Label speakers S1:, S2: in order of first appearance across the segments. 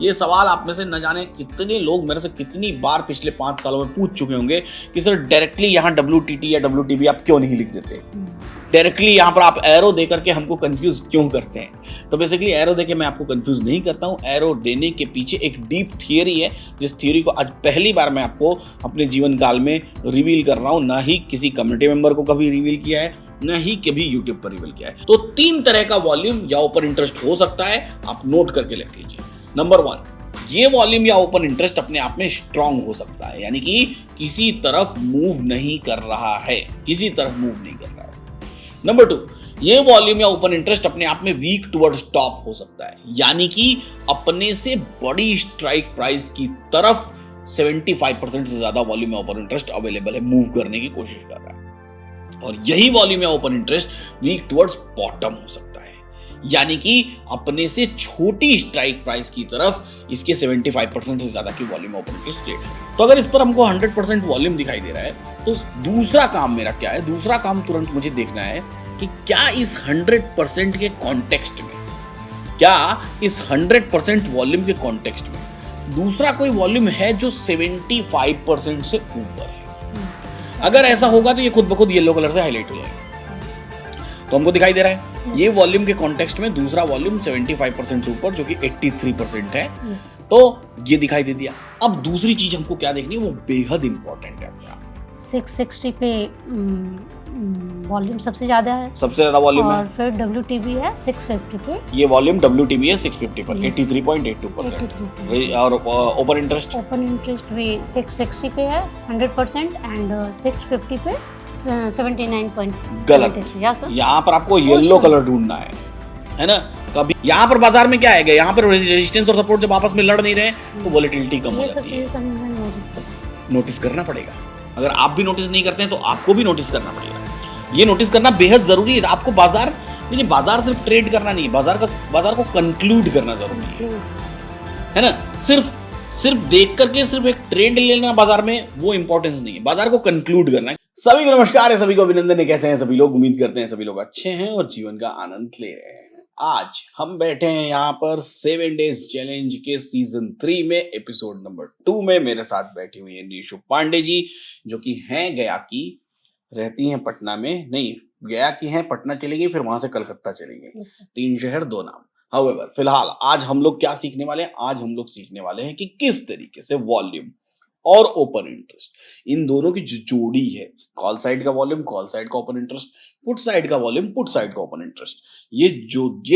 S1: ये सवाल आप में से न जाने कितने लोग मेरे से कितनी बार पिछले 5 सालों में पूछ चुके होंगे कि सर डायरेक्टली यहाँ WTT या WTB आप क्यों नहीं लिख देते, डायरेक्टली यहाँ पर आप एरो दे करके हमको कंफ्यूज क्यों करते हैं। तो बेसिकली एरो देके मैं आपको कंफ्यूज नहीं करता हूँ। एरो देने के पीछे एक डीप थियरी है, जिस थियरी को आज पहली बार मैं आपको अपने जीवन काल में रिवील कर रहा हूँ। ना ही किसी कम्युनिटी मेंबर को कभी रिवील किया है, न ही कभी यूट्यूब पर रिवील किया है। तो 3 तरह का वॉल्यूम या ओपन इंटरेस्ट हो सकता है, आप नोट करके लिख लीजिए। नंबर 1, ये वॉल्यूम या ओपन इंटरेस्ट अपने आप में स्ट्रांग हो सकता है, यानी कि किसी तरफ मूव नहीं कर रहा है, किसी तरफ मूव नहीं कर रहा है। नंबर 2, ये वॉल्यूम या ओपन इंटरेस्ट अपने आप में वीक टुवर्ड्स टॉप हो सकता है, यानी कि अपने से बड़ी स्ट्राइक प्राइस की तरफ 75% से ज्यादा वॉल्यूम या ओपन इंटरेस्ट अवेलेबल है, मूव करने की कोशिश कर रहा है। और यही वॉल्यूम या open interest weak towards bottom हो सकता है, यानी कि अपने से छोटी स्ट्राइक प्राइस की तरफ इसके 75% से ज्यादा की वॉल्यूम ओपन इंटरेस्ट ट्रेड है। तो अगर इस पर हमको 100% वॉल्यूम दिखाई दे रहा है, तो दूसरा काम मेरा क्या है? दूसरा काम तुरंत मुझे देखना है कि क्या इस 100% के कॉन्टेक्स्ट में, क्या इस 100% वॉल्यूम के कॉन्टेक्स्ट में दूसरा कोई वॉल्यूम है जो 75% से ऊपर है। अगर ऐसा होगा तो ये खुद ब खुद येलो कलर से हाईलाइट हो जाएगा। तो हमको दिखाई दे रहा है ये वॉल्यूम के कॉन्टेक्स्ट में दूसरा वॉल्यूम 75% से ऊपर, जो कि 83% है। तो ये दिखाई दे दिया। अब दूसरी चीज हमको क्या देखनी है, वो बेहद इंपॉर्टेंट है।
S2: 660 पे वॉल्यूम सबसे ज्यादा है,
S1: सबसे ज्यादा वॉल्यूम है।
S2: और फिर WTB है 650 पे।
S1: ये वॉल्यूम WTB है 650 पर, 83.82%। और ओपन इंटरेस्ट,
S2: ओपन इंटरेस्ट भी 660 पे है 100% एंड 650 पे 79.73।
S1: गलत। यहाँ पर आपको येलो कलर ढूंढना है ना। कभी यहाँ पर बाजार में क्या आएगा, यहाँ पर रेजिस्टेंस और सपोर्ट जब आपस में लड़ नहीं रहे तो वॉलेटिलिटी कम हो जाती है। नोटिस करना पड़ेगा। अगर आप भी नोटिस नहीं करते हैं तो आपको भी नोटिस करना पड़ेगा। ये नोटिस करना बेहद जरूरी है। आपको बाजार, देखिए बाजार सिर्फ ट्रेड करना नहीं है, बाजार को कंक्लूड करना जरूरी है ना। सिर्फ देख करके सिर्फ एक ट्रेड लेना बाजार में, वो इंपॉर्टेंस नहीं है, बाजार को कंक्लूड करना है। सभी को नमस्कार है, सभी को अभिनंदन है। कैसे हैं सभी लोग? उम्मीद करते हैं सभी लोग अच्छे हैं और जीवन का आनंद ले रहे हैं। आज हम बैठे हैं यहाँ पर 7 डेज चैलेंज के सीजन 3 में, एपिसोड नंबर 2 में। मेरे साथ बैठी हुई है निशु पांडे जी, जो कि हैं गया की, रहती हैं पटना में, नहीं गया की हैं, पटना चली गई, फिर वहां से कलकत्ता चली गई। 3 शहर 2 नाम। हाउएवर फिलहाल आज हम लोग क्या सीखने वाले हैं? आज हम लोग सीखने वाले हैं कि किस तरीके से वॉल्यूम और ओपन इंटरेस्ट, इन दोनों की जो जोड़ी है, कॉल साइड का वॉल्यूम, कॉल साइड का ओपन इंटरेस्ट, पुट साइड का वॉल्यूम, पुट साइड का ओपन इंटरेस्ट, ये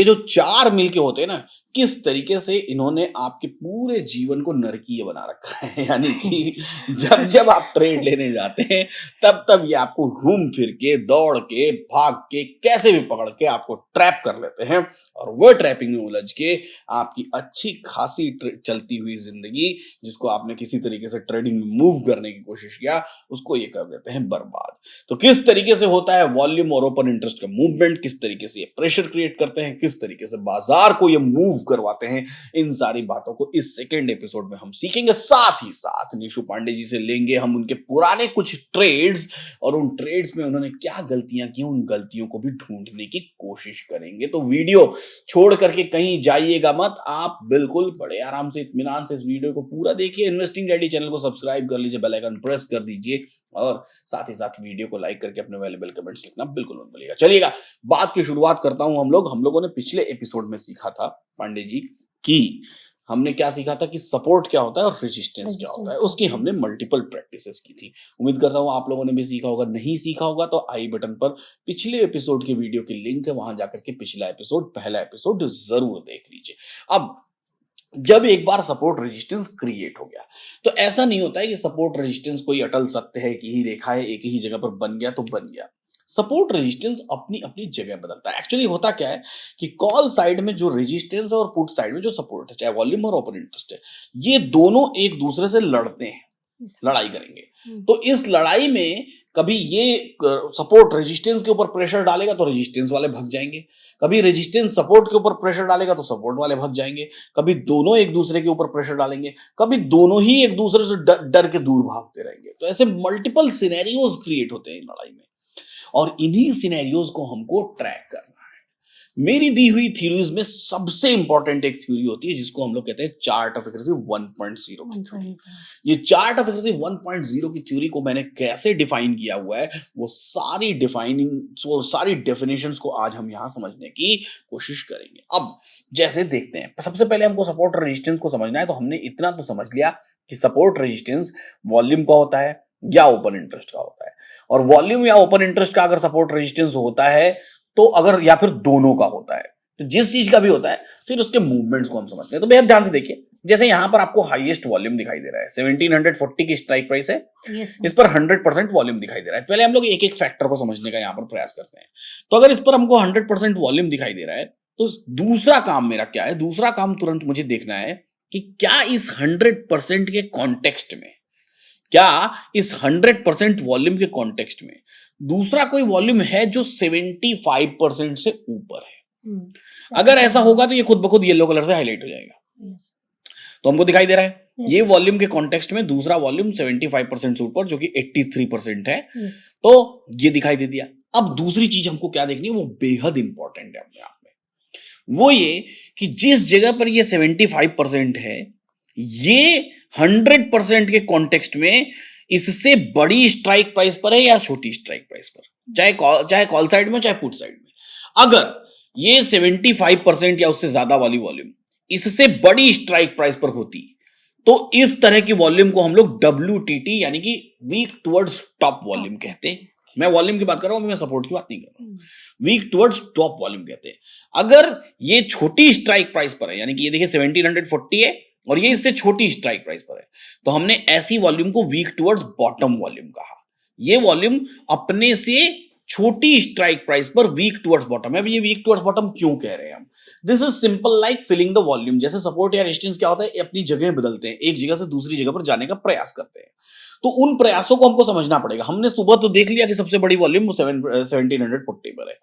S1: जो 4 मिलके होते हैं ना, किस तरीके से इन्होंने आपके पूरे जीवन को नरकीय बना रखा है। यानी कि जब आप ट्रेड लेने जाते हैं तब ये आपको घूम फिर के, दौड़ के, भाग के, कैसे भी पकड़ के आपको ट्रैप कर लेते हैं, और वो ट्रैपिंग में उलझ के आपकी अच्छी खासी चलती हुई जिंदगी, जिसको आपने किसी तरीके से ट्रेडिंग में मूव करने की कोशिश किया, उसको ये कर देते हैं बर्बाद। तो किस तरीके से होता है वॉल्यूम और ओपन इंटरेस्ट का मूवमेंट, किस तरीके से ये प्रेशर क्रिएट करते हैं, किस तरीके से बाजार को ये मूव करवाते हैं, इन सारी बातों को इस सेकंड एपिसोड में हम सीखेंगे। साथ ही साथ निशु पांडे जी से लेंगे हम उनके पुराने कुछ ट्रेड्स, और उन ट्रेड्स में उन्होंने क्या गलतियां की, उन गलतियों को भी ढूंढने की कोशिश करेंगे। तो वीडियो छोड़ करके कहीं जाइएगा मत, आप बिल्कुल बड़े आराम से, इत्मीनान से इस वीडियो को पूरा देखिए। इन्वेस्टिंग डैडी चैनल को सब्सक्राइब कर लीजिए, बेल आइकन प्रेस कर दीजिए, और साथ ही साथ वीडियो को लाइक करके अपने वैल्यूएबल कमेंट्स लिखना बिल्कुल मत भूलिएगा। चलिएगा बात की शुरुआत करता हूं। हम लोगों ने पिछले एपिसोड में सीखा था पांडे जी कि हमने क्या सीखा था कि सपोर्ट क्या होता है और रेजिस्टेंस क्या होता है। उसकी हमने मल्टीपल प्रैक्टिसेस की थी। उम्मीद करता हूं आप लोगों ने भी सीखा होगा। नहीं सीखा होगा तो आई बटन पर पिछले एपिसोड की वीडियो की लिंक है, वहां जाकर के पिछला एपिसोड, पहला एपिसोड जरूर देख लीजिए। अब जब एक बार सपोर्ट रेजिस्टेंस क्रिएट हो गया, तो ऐसा नहीं होता है कि सपोर्ट रेजिस्टेंस कोई अटल सत्य है, कि ही रेखा है, एक ही जगह पर बन गया तो बन गया। सपोर्ट रेजिस्टेंस अपनी अपनी जगह बदलता है। एक्चुअली होता क्या है कि कॉल साइड में जो रेजिस्टेंस है और पुट साइड में जो सपोर्ट है, चाहे वॉल्यूम और ओपन इंटरेस्ट है, ये दोनों एक दूसरे से लड़ते हैं, लड़ाई करेंगे। तो इस लड़ाई में कभी ये सपोर्ट रेजिस्टेंस के ऊपर प्रेशर डालेगा तो रेजिस्टेंस वाले भाग जाएंगे, कभी रेजिस्टेंस सपोर्ट के ऊपर प्रेशर डालेगा तो सपोर्ट वाले भाग जाएंगे, कभी दोनों एक दूसरे के ऊपर प्रेशर डालेंगे, कभी दोनों ही एक दूसरे से डर के दूर भागते रहेंगे। तो ऐसे मल्टीपल सिनेरियोज क्रिएट होते हैं लड़ाई में, और इन्हीं सिनेरियोज को हमको ट्रैक करना है। मेरी दी हुई थ्योरीज में सबसे इंपॉर्टेंट एक थ्योरी होती है जिसको हम लोग कहते हैं चार्ट ऑफ एक्यूरेसी 1.0 की थ्योरी। ये चार्ट ऑफ एक्यूरेसी 1.0 की थ्योरी को मैंने कैसे डिफाइन किया हुआ है, वो सारी डेफिनेशंस को आज हम यहां समझने की कोशिश करेंगे। अब जैसे देखते हैं, सबसे पहले हमको सपोर्ट और रेजिस्टेंस को समझना है। तो हमने इतना तो समझ लिया कि सपोर्ट रेजिस्टेंस वॉल्यूम का होता है या ओपन इंटरेस्ट का होता है, और वॉल्यूम या ओपन इंटरेस्ट का अगर सपोर्ट रेजिस्टेंस होता है तो अगर या फिर दोनों का होता है, तो जिस चीज का भी होता है फिर उसके मूवमेंट्स को हम समझते हैं। तो बेहद ध्यान से देखिए, जैसे यहां पर आपको हाईएस्ट वॉल्यूम दिखाई दे रहा है, 1740 की स्ट्राइक प्राइस है, इस पर 100% वॉल्यूम दिखाई दे रहा है। पहले हम लोग एक एक फैक्टर को समझने का यहां पर प्रयास करते हैं। तो अगर इस पर हमको 100% वॉल्यूम दिखाई दे रहा है तो दूसरा काम मेरा क्या है, दूसरा काम तुरंत मुझे देखना है कि क्या इस 100% के कॉन्टेक्स्ट में, क्या इस 100% वॉल्यूम के कॉन्टेक्स्ट में दूसरा कोई वॉल्यूम है जो 75% से ऊपर है। अगर ऐसा होगा तो ये खुद ब खुद येलो कलर से हाईलाइट हो जाएगा। तो हमको दिखाई दे रहा है ये वॉल्यूम के कॉन्टेक्स्ट में दूसरा वॉल्यूम 75% से ऊपर जो कि 83% है, तो ये दिखाई दे दिया। अब दूसरी चीज हमको क्या देखनी है, वो बेहद इंपॉर्टेंट है अपने आप में, वो ये कि जिस जगह पर ये 75% है, ये 100% के कॉन्टेक्स्ट में इससे बड़ी स्ट्राइक प्राइस पर है या छोटी स्ट्राइक प्राइस पर, चाहे कॉल साइड में चाहे पुट साइड में। अगर ये 75% या उससे ज्यादा वाली वॉल्यूम इससे बड़ी स्ट्राइक प्राइस पर होती तो इस तरह की वॉल्यूम को हम लोग WTT यानी कि वीक टुवर्ड्स टॉप वॉल्यूम कहते हैं। मैं वॉल्यूम की बात कर रहा हूं, मैं सपोर्ट की बात नहीं कर रहा हूं। वीक टुवर्ड्स टॉप वॉल्यूम कहते हैं। अगर ये छोटी स्ट्राइक प्राइस पर है, यानी कि ये देखिए 1740 है और ये इससे छोटी स्ट्राइक प्राइस पर है, तो हमने ऐसी वॉल्यूम को वीक टुवर्ड्स बॉटम वॉल्यूम कहा। ये वॉल्यूम अपने से छोटी स्ट्राइक प्राइस पर वीक टुवर्ड्स बॉटम है। अब ये वीक टुवर्ड्स बॉटम क्यों कह रहे हैं हम? This is simple like filling the volume. जैसे सपोर्ट या रेजिस्टेंस क्या होता है, अपनी जगह बदलते हैं, एक जगह से दूसरी जगह पर जाने का प्रयास करते हैं। तो उन प्रयासों को हमको समझना पड़ेगा। हमने सुबह तो देख लिया कि सबसे बड़ी वॉल्यूम 1740 पर है,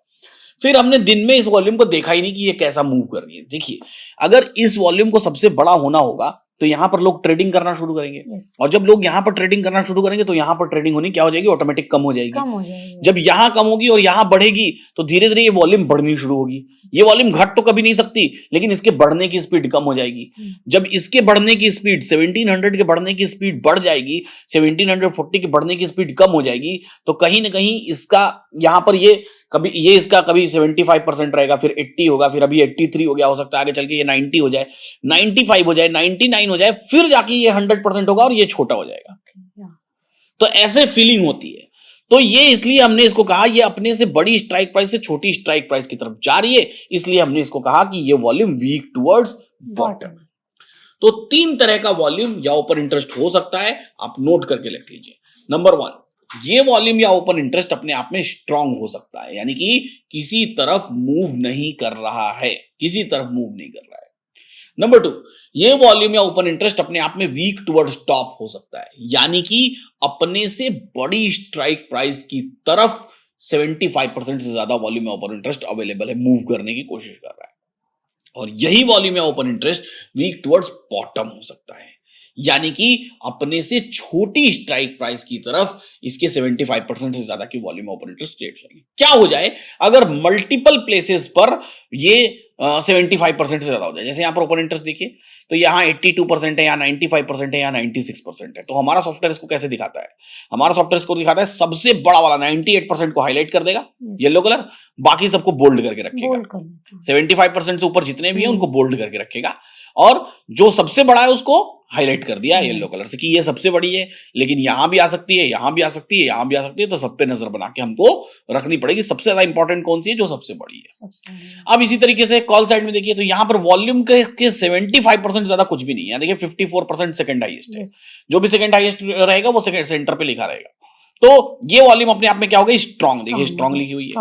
S1: फिर हमने दिन में इस वॉल्यूम को देखा ही नहीं कि ये कैसा मूव कर रही है। देखिए, अगर इस वॉल्यूम को सबसे बड़ा होना होगा तो यहां पर लोग ट्रेडिंग करना शुरू करेंगे, और जब लोग यहां पर ट्रेडिंग करना शुरू करेंगे तो यहां पर ट्रेडिंग होनी क्या हो जाएगी, ऑटोमेटिक कम हो जाएगी। जब यहां कम होगी और यहां बढ़ेगी तो धीरे धीरे ये वॉल्यूम बढ़नी शुरू होगी। ये वॉल्यूम घट तो कभी नहीं सकती, लेकिन इसके बढ़ने की स्पीड कम हो जाएगी। जब इसके बढ़ने की स्पीड 1700 के बढ़ने की स्पीड बढ़ जाएगी, 1740 के बढ़ने की स्पीड कम हो जाएगी, तो कहीं ना कहीं इसका यहां पर इसका कभी 75% रहेगा, फिर 80 होगा, फिर अभी 83 हो गया, हो सकता है आगे चल के ये 90 हो जाए, 95 हो जाए, 99 हो जाए, फिर जाके ये 100% होगा और ये छोटा हो जाएगा। तो ऐसे फीलिंग होती है। तो ये इसलिए हमने इसको कहा ये अपने से बड़ी स्ट्राइक प्राइस से छोटी स्ट्राइक प्राइस की तरफ जा रही है, इसलिए हमने इसको कहा कि ये वॉल्यूम वीक टुवर्ड्स बॉटम है। तो 3 तरह का वॉल्यूम या ओपन इंटरेस्ट हो सकता है, आप नोट करके लिख लीजिए। नंबर 1, ये वॉल्यूम या ओपन इंटरेस्ट अपने आप में स्ट्रांग हो सकता है, यानी कि किसी तरफ मूव नहीं कर रहा है, किसी तरफ मूव नहीं कर रहा है। नंबर 2, ये वॉल्यूम या ओपन इंटरेस्ट अपने आप में वीक टुवर्ड्स टॉप हो सकता है, यानी कि अपने से बड़ी स्ट्राइक प्राइस की तरफ 75% से ज्यादा वॉल्यूम या ओपन इंटरेस्ट अवेलेबल है, मूव करने की कोशिश कर रहा है। और यही वॉल्यूम या open interest weak towards bottom हो सकता है, यानी कि अपने से छोटी स्ट्राइक प्राइस की तरफ इसके 75% से ज्यादा की वॉल्यूम ओपन इंटरेस्ट स्टेट रहेगी। क्या हो जाए अगर मल्टीपल प्लेसेस पर ये 75% से ज्यादा हो जाए? जैसे यहां पर ओपन इंटरेस्ट देखिए, तो यहां 82% है, यहां 95% है, यहां 96% है। तो हमारा सॉफ्टवेयर इसको कैसे दिखाता है? हमारा सॉफ्टवेयर इसको दिखाता है सबसे बड़ा वाला 98% को हाईलाइट कर देगा येलो कलर, बाकी सबको बोल्ड करके रखेगा। 75% से ऊपर जितने भी हैं उनको बोल्ड करके रखेगा, और जो सबसे बड़ा है उसको हाईलाइट कर दिया येलो कलर से कि ये सबसे बड़ी है, लेकिन यहां भी आ सकती है, यहां भी आ सकती है, यहां भी आ सकती है। तो सब पे नजर बना के हमको रखनी पड़ेगी सबसे ज्यादा इंपॉर्टेंट कौन सी है, जो सबसे बड़ी है। अब इसी तरीके से कॉल साइड में देखिए, तो यहां पर वॉल्यूम के 75% ज्यादा कुछ भी नहीं है। देखिए 54% सेकंड हाईएस्ट है, जो भी सेकंड हाईएस्ट रहेगा वो सेकंड सेंटर पे लिखा रहेगा। तो ये वॉल्यूम अपने आप में क्या हो गई, स्ट्रांग। देखिए स्ट्रांग लिखी हुई है।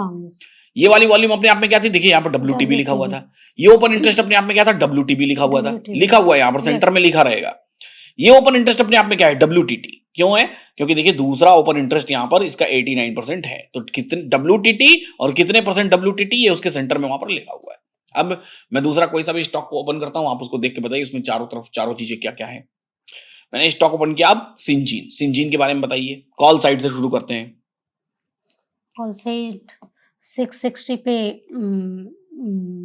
S1: ये वाली वॉल्यूम अपने आप में क्या थी, देखिए यहाँ पर WTB लिखा हुआ था। ये ओपन इंटरेस्ट अपने आप में क्या था, WTB लिखा हुआ था, लिखा हुआ है यहाँ पर सेंटर में लिखा रहेगा। ये ओपन इंटरेस्ट अपने आप में क्या है, WTT। क्यों है? क्योंकि देखिए दूसरा ओपन इंटरेस्ट यहाँ पर इसका 89% है, तो कितने WTT और कितने % WTT ये उसके सेंटर में वहां पर लिखा हुआ है। अब मैं दूसरा कोई सा भी स्टॉक को ओपन करता हूं, आप उसको देख के बताइए उसमें चारों चीजें क्या क्या है। मैंने स्टॉक ओपन किया, अब सिंजीन के बारे में बताइए। कॉल साइड से शुरू करते हैं।
S2: कॉल साइड 660 पे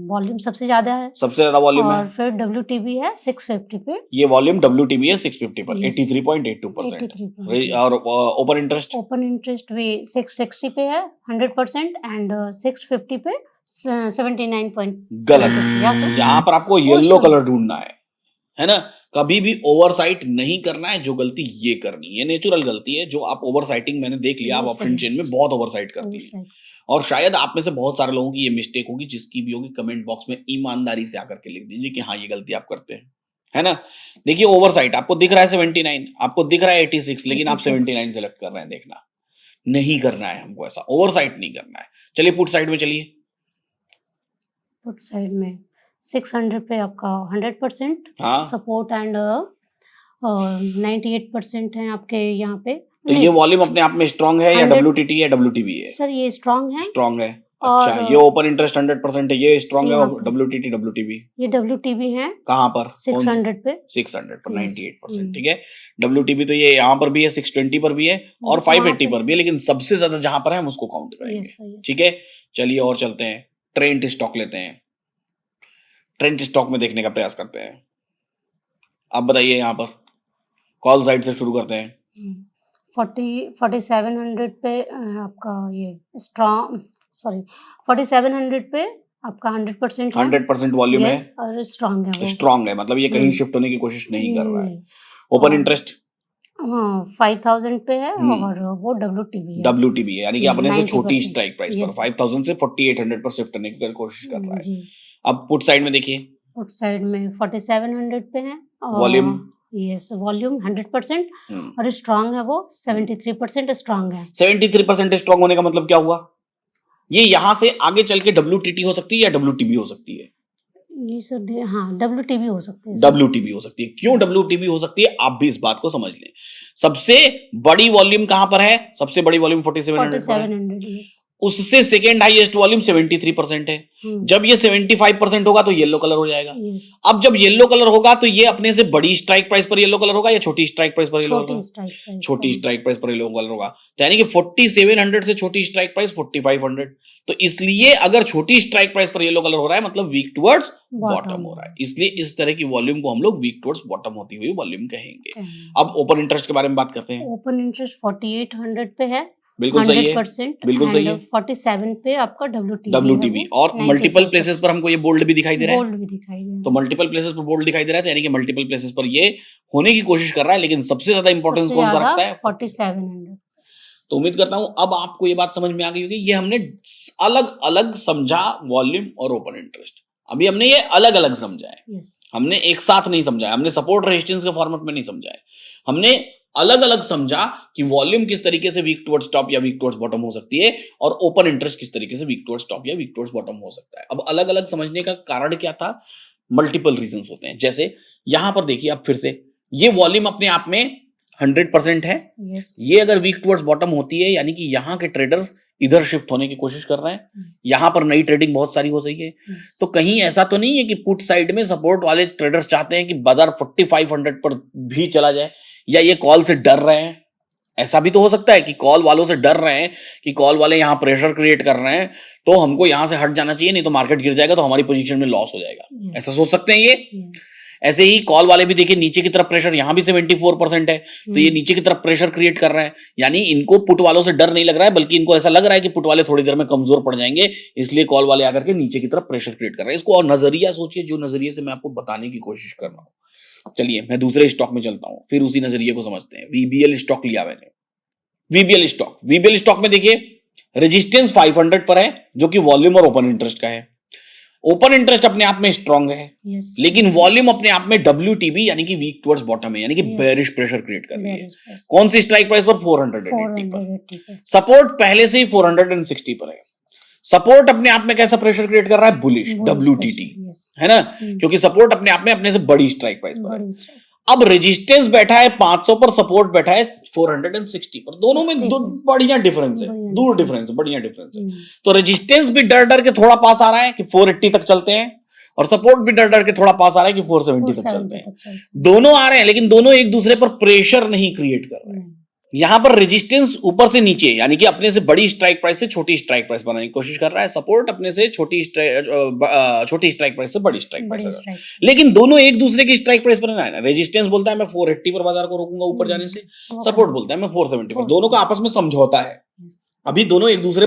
S2: वॉल्यूम सबसे ज्यादा है,
S1: सबसे ज्यादा वॉल्यूम है,
S2: और फिर WTB है 650 पे,
S1: ये वॉल्यूम WTB है 650 पर,
S2: Yes.
S1: 83.82%।
S2: 83%,
S1: और ओपन इंटरेस्ट
S2: ओपन इंटरेस्ट भी 660 पे है 100% एंड 650 पे 79.
S1: गलत। यहाँ पर आपको येलो कलर ढूंढना है ना। कभी भी ओवरसाइट नहीं करना है, जो गलती ये करनी है, ये नेचुरल गलती है जो आप ओवरसाइटिंग, मैंने देख लिया आप ऑप्शन चेन में बहुत ओवरसाइट करती है, और शायद आप में से बहुत सारे लोगों की ये मिस्टेक होगी, जिसकी भी होगी कमेंट बॉक्स में ईमानदारी से आकर के लिख दीजिए कि हाँ ये गलती आप करते हैं, है ना। देखिए ओवरसाइट आपको दिख रहा है 79, आपको दिख रहा है 86, लेकिन आप 79 सेलेक्ट कर रहे हैं। देखना नहीं करना है हमको, ऐसा ओवरसाइट नहीं करना है। चलिए पुट साइड में चलिए।
S2: पुट साइड में 600 पे आपका 100%
S1: हाँ,
S2: सपोर्ट एंड 98% है आपके यहाँ पे।
S1: तो ये वॉल्यूम अपने आप में स्ट्रांग है या
S2: 100
S1: WTT है WTB है?
S2: सर ये स्ट्रांग है,
S1: स्ट्रांग है।
S2: और
S1: अच्छा, ये ओपन इंटरेस्ट 100% है, ये स्ट्रांग है,
S2: यहाँ
S1: और
S2: पे
S1: WTT WTB
S2: ये WTB है
S1: कहाँ पर?
S2: 600 पे,
S1: 600 पर
S2: Yes.
S1: 98%, ठीक है। WTB तो ये यहाँ पर भी है, 620 पर भी है, और
S2: वहाँ
S1: 580
S2: पे
S1: पर भी है, लेकिन सबसे ज्यादा जहां पर है हम उसको काउंट करेंगे,
S2: Yes, sir, yes.
S1: ठीक है। चलिए और चलते हैं, ट्रेंड स्टॉक लेते हैं, ट्रेंड स्टॉक में देखने का प्रयास करते हैं। आप बताइए, यहाँ पर कॉल साइड से शुरू करते हैं।
S2: 4700 पे आपका ये स्ट्रॉन्ग, सॉरी 4700 पे आपका 100% है,
S1: 100% वॉल्यूम है,
S2: Yes, और स्ट्रॉन्ग है वो,
S1: स्ट्रांग है, मतलब ये कहीं
S2: हम्म,
S1: शिफ्ट होने की कोशिश नहीं कर रहा है।
S2: नहीं,
S1: ओपन
S2: और
S1: इंटरेस्ट
S2: 5000 पे है,
S1: हम्म,
S2: और वो WTB है,
S1: WTB है, यानी कि अपने से छोटी
S2: 90%,
S1: स्ट्राइक प्राइस पर
S2: Yes.
S1: 5000 से 4800 पर शिफ्ट करने की कोशिश कर रहा है।
S2: जी।
S1: अब पुट साइड में देखिए,
S2: पुट साइड में 4700 पे है,
S1: वॉल्यूम
S2: यस वॉल्यूम 100%
S1: हम्म,
S2: और स्ट्रॉन्ग है वो 73% स्ट्रॉन्ग है।
S1: 73% स्ट्रांग होने का मतलब क्या हुआ? ये यहां से आगे चल के WTT हो सकती है या WTB हो सकती है?
S2: ये सर हाँ WTB हो सकती है सर।
S1: WTB हो सकती है। क्यों WTB हो सकती है, आप भी इस बात को समझ लें। सबसे बड़ी वॉल्यूम कहां पर है? सबसे बड़ी वॉल्यूम 4700 पर है।
S2: 4700 यस।
S1: उससे सेकेंड हाईएस्ट वॉल्यूम 73% है। जब ये 75% होगा तो येलो कलर हो जाएगा।
S2: यस।
S1: अब जब येलो कलर होगा तो ये अपने से बड़ी स्ट्राइक प्राइस पर येलो कलर होगा या छोटी स्ट्राइक प्राइस पर येलो
S2: छोटी
S1: होगा?
S2: स्ट्राइक प्राइस
S1: छोटी स्ट्राइक प्राइस पर येलो कलर होगा। तो यानी कि 4700 से छोटी स्ट्राइक प्राइस 4500। तो इसलिए अगर छोटी स्ट्राइक प्राइस पर येलो कलर हो रहा है मतलब वीक टुवर्ड्स बॉटम हो रहा है। इसलिए इस तरह की वॉल्यूम को हम लोग वीक टुवर्ड्स बॉटम होती हुई वॉल्यूम कहेंगे। अब ओपन इंटरेस्ट के बारे में बात करते हैं।
S2: ओपन इंटरेस्ट 4800 पे है,
S1: बिल्कुल सही है,
S2: 100%,
S1: बिल्कुल सही है।
S2: 47 पे आपका
S1: WTB और मल्टीपल प्लेसेस पर हमको ये बोल्ड भी दिखाई दे रहा है।
S2: बोल्ड भी दिखाई दे रहा है।
S1: तो मल्टीपल प्लेसेस पर बोल्ड दिखाई दे रहा है, तो यानी कि मल्टीपल प्लेसेस पर ये होने की कोशिश कर रहा है, लेकिन सबसे ज्यादा इंपॉर्टेंस
S2: सबसे
S1: कौन सा
S2: ज्यादा
S1: रखता है?
S2: 4700।
S1: तो उम्मीद करता हूं अब आपको ये बात समझ में आ गई होगी। ये हमने अलग अलग समझा वॉल्यूम और ओपन इंटरेस्ट। अभी हमने ये अलग अलग समझा है,
S2: यस।
S1: हमने एक साथ नहीं समझा है, हमने सपोर्ट रेजिस्टेंस के फॉर्मेट में नहीं समझा है, हमने अलग अलग समझा कि वॉल्यूम किस तरीके से वीक टुवर्ड्स टॉप या वीक टुवर्ड्स बॉटम हो सकती है, और ओपन इंटरेस्ट किस तरीके से वीक टुवर्ड्स टॉप या वीक टुवर्ड्स बॉटम हो सकता है। अब अलग अलग समझने का कारण क्या था? मल्टीपल रीजंस होते हैं। जैसे यहां पर देखिए, अब फिर से ये वॉल्यूम अपने आप में 100% है।
S2: यस।
S1: ये अगर वीक टुवर्ड्स बॉटम होती है यानी कि यहाँ के ट्रेडर्स इधर शिफ्ट होने की कोशिश कर रहे हैं, यहाँ पर नई ट्रेडिंग बहुत सारी हो सही है। तो कहीं ऐसा तो नहीं है कि पुट साइड में सपोर्ट वाले ट्रेडर्स चाहते हैं कि बाजार 4500 पर भी चला जाए, या ये कॉल से डर रहे हैं? ऐसा भी तो हो सकता है कि कॉल वालों से डर रहे हैं कि कॉल वाले यहाँ प्रेशर क्रिएट कर रहे हैं, तो हमको यहाँ से हट जाना चाहिए, नहीं तो मार्केट गिर जाएगा तो हमारी पोजीशन में लॉस हो जाएगा। ऐसा सोच सकते हैं ये। ऐसे ही कॉल वाले भी देखिए, नीचे की तरफ प्रेशर यहाँ भी 74% है, तो ये नीचे की तरफ प्रेशर क्रिएट कर रहे हैं, यानी इनको पुट वालों से डर नहीं लग रहा है, बल्कि इनको ऐसा लग रहा है कि पुट वाले थोड़ी देर में कमजोर पड़ जाएंगे, इसलिए कॉल वाले आकर के नीचे की तरफ प्रेशर क्रिएट कर रहे हैं। इसको और नजरिया सोचिए, जो नजरिए से मैं आपको बताने की कोशिश कर रहा हूँ। चलिए मैं दूसरे स्टॉक में चलता हूँ, फिर उसी नजरिए को समझते हैं। VBL स्टॉक लिया मैंने। VBL स्टॉक में देखिए रेजिस्टेंस 500 पर है, जो कि वॉल्यूम और ओपन इंटरेस्ट का है। ओपन इंटरेस्ट अपने आप में स्ट्रांग है, लेकिन वॉल्यूम अपने आप में WTB यानी कि वीक टुवर्ड्स बॉटम है, यानी कि बेरिश प्रेशर क्रिएट कर रही है। कौन सी स्ट्राइक प्राइस पर? 480 पर। सपोर्ट पहले से ही 460 पर है। सपोर्ट अपने आप में कैसा प्रेशर क्रिएट कर रहा है? बुलिश, WTT, है ना, क्योंकि सपोर्ट अपने आप में अपने से बड़ी स्ट्राइक प्राइस पर है। अब रेजिस्टेंस बैठा है 500 पर, सपोर्ट बैठा है 460 पर। दोनों में बढ़िया डिफरेंस है, दूर डिफरेंस है, बढ़िया डिफरेंस है। तो रेजिस्टेंस भी डर डर के थोड़ा पास आ रहा है कि 480 तक चलते हैं, और सपोर्ट भी डर डर के थोड़ा पास आ रहा है कि 470 तक चलते हैं। दोनों आ रहे हैं, लेकिन दोनों एक दूसरे पर प्रेशर नहीं क्रिएट कर रहे हैं। यहां पर रेजिस्टेंस ऊपर से नीचे, यानी कि अपने से बड़ी स्ट्राइक प्राइस से छोटी स्ट्राइक प्राइस बनाने की कोशिश कर रहा है, सपोर्ट अपने से छोटी स्ट्राइक प्राइस से बड़ी स्ट्राइक प्राइस, लेकिन दोनों एक दूसरे की स्ट्राइक प्राइस पर है ना। रेजिस्टेंस बोलता है मैं 480 पर बाजार को रोकूंगा ऊपर जाने से, सपोर्ट बोलता है मैं 470 पर। दोनों का आपस में समझौता है, अभी दोनों एक दूसरे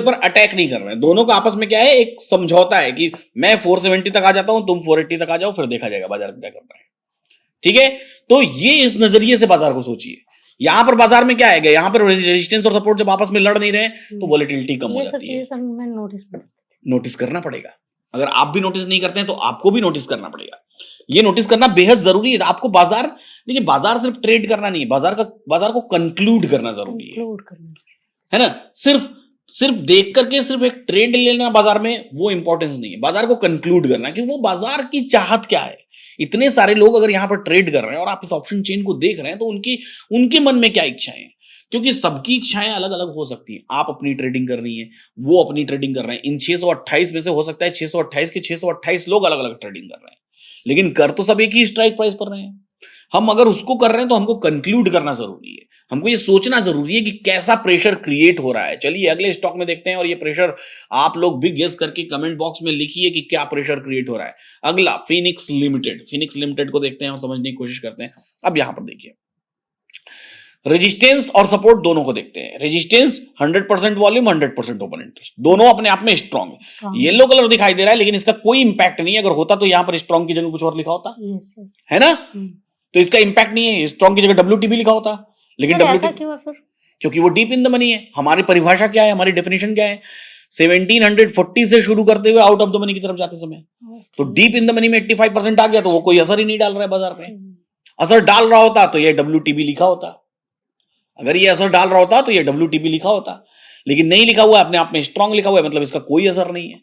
S1: पर अटैक नहीं कर रहे हैं। दोनों का आपस में क्या है, एक समझौता है कि मैं 470 तक आ जाता हूं, तुम 480 तक आ जाओ, फिर देखा जाएगा बाजार में क्या करना है। ठीक है, तो ये इस नजरिए से बाजार को सोचिए। यहां पर बाजार में क्या है, यहां पर रेजिस्टेंस और सपोर्ट जब आपस में लड़ नहीं रहे तो वॉलेटिलिटी कम हो जाती है। नोटिस करना पड़ेगा। अगर आप भी नोटिस नहीं करते हैं तो आपको भी नोटिस करना पड़ेगा। ये नोटिस करना बेहद जरूरी है। आपको बाजार, देखिए बाजार सिर्फ ट्रेड करना नहीं है, बाजार को कंक्लूड करना जरूरी है ना। सिर्फ देख करके सिर्फ एक ट्रेड लेना बाजार में वो इंपॉर्टेंस नहीं है। बाजार को कंक्लूड करना कि वो बाजार की चाहत क्या है। इतने सारे लोग अगर यहां पर ट्रेड कर रहे हैं और आप इस ऑप्शन चेन को देख रहे हैं तो उनके मन में क्या इच्छाएं हैं, क्योंकि सबकी इच्छाएं अलग अलग हो सकती हैं। आप अपनी ट्रेडिंग कर रही हैं, वो अपनी ट्रेडिंग कर रहे हैं। इन 628 में से हो सकता है 628 के 628 लोग अलग अलग ट्रेडिंग कर रहे हैं, लेकिन कर तो सब एक ही स्ट्राइक प्राइस पर रहे हैं। हम अगर उसको कर रहे हैं तो हमको कंक्लूड करना जरूरी है। हमको ये सोचना जरूरी है कि कैसा प्रेशर क्रिएट हो रहा है। चलिए अगले स्टॉक में देखते हैं, और ये प्रेशर आप लोग भी गेस करके कमेंट बॉक्स में लिखिए कि क्या प्रेशर क्रिएट हो रहा है। अगला फिनिक्स लिमिटेड को देखते हैं और समझने की कोशिश करते हैं। अब यहां पर देखिए, रेजिस्टेंस और सपोर्ट दोनों को देखते हैं। रेजिस्टेंस 100% वॉल्यूम, 100% ओपन इंटरेस्ट, दोनों अपने आप में स्ट्रांग है। येलो कलर दिखाई दे रहा है लेकिन इसका कोई इंपैक्ट नहीं है। अगर होता तो यहां पर स्ट्रांग की जगह कुछ और लिखा होता, है ना। तो इसका इंपैक्ट नहीं है, स्ट्रांग की जगह WTB लिखा होता। लेकिन
S2: ऐसा क्यों है फिर?
S1: क्योंकि वो डीप इन द मनी है। हमारी परिभाषा क्या है, हमारी डेफिनेशन क्या है, 1740 से शुरू करते हुए आउट ऑफ द मनी की तरफ जाते समय। तो डीप इन द मनी में 85% आ गया तो वो कोई असर ही नहीं डाल रहा है बाजार में। असर डाल रहा होता तो ये WTB लिखा होता। अगर ये असर डाल रहा होता तो ये WTB लिखा होता, लेकिन नहीं लिखा हुआ है, अपने आप में स्ट्रांग लिखा हुआ है, मतलब इसका कोई असर नहीं है।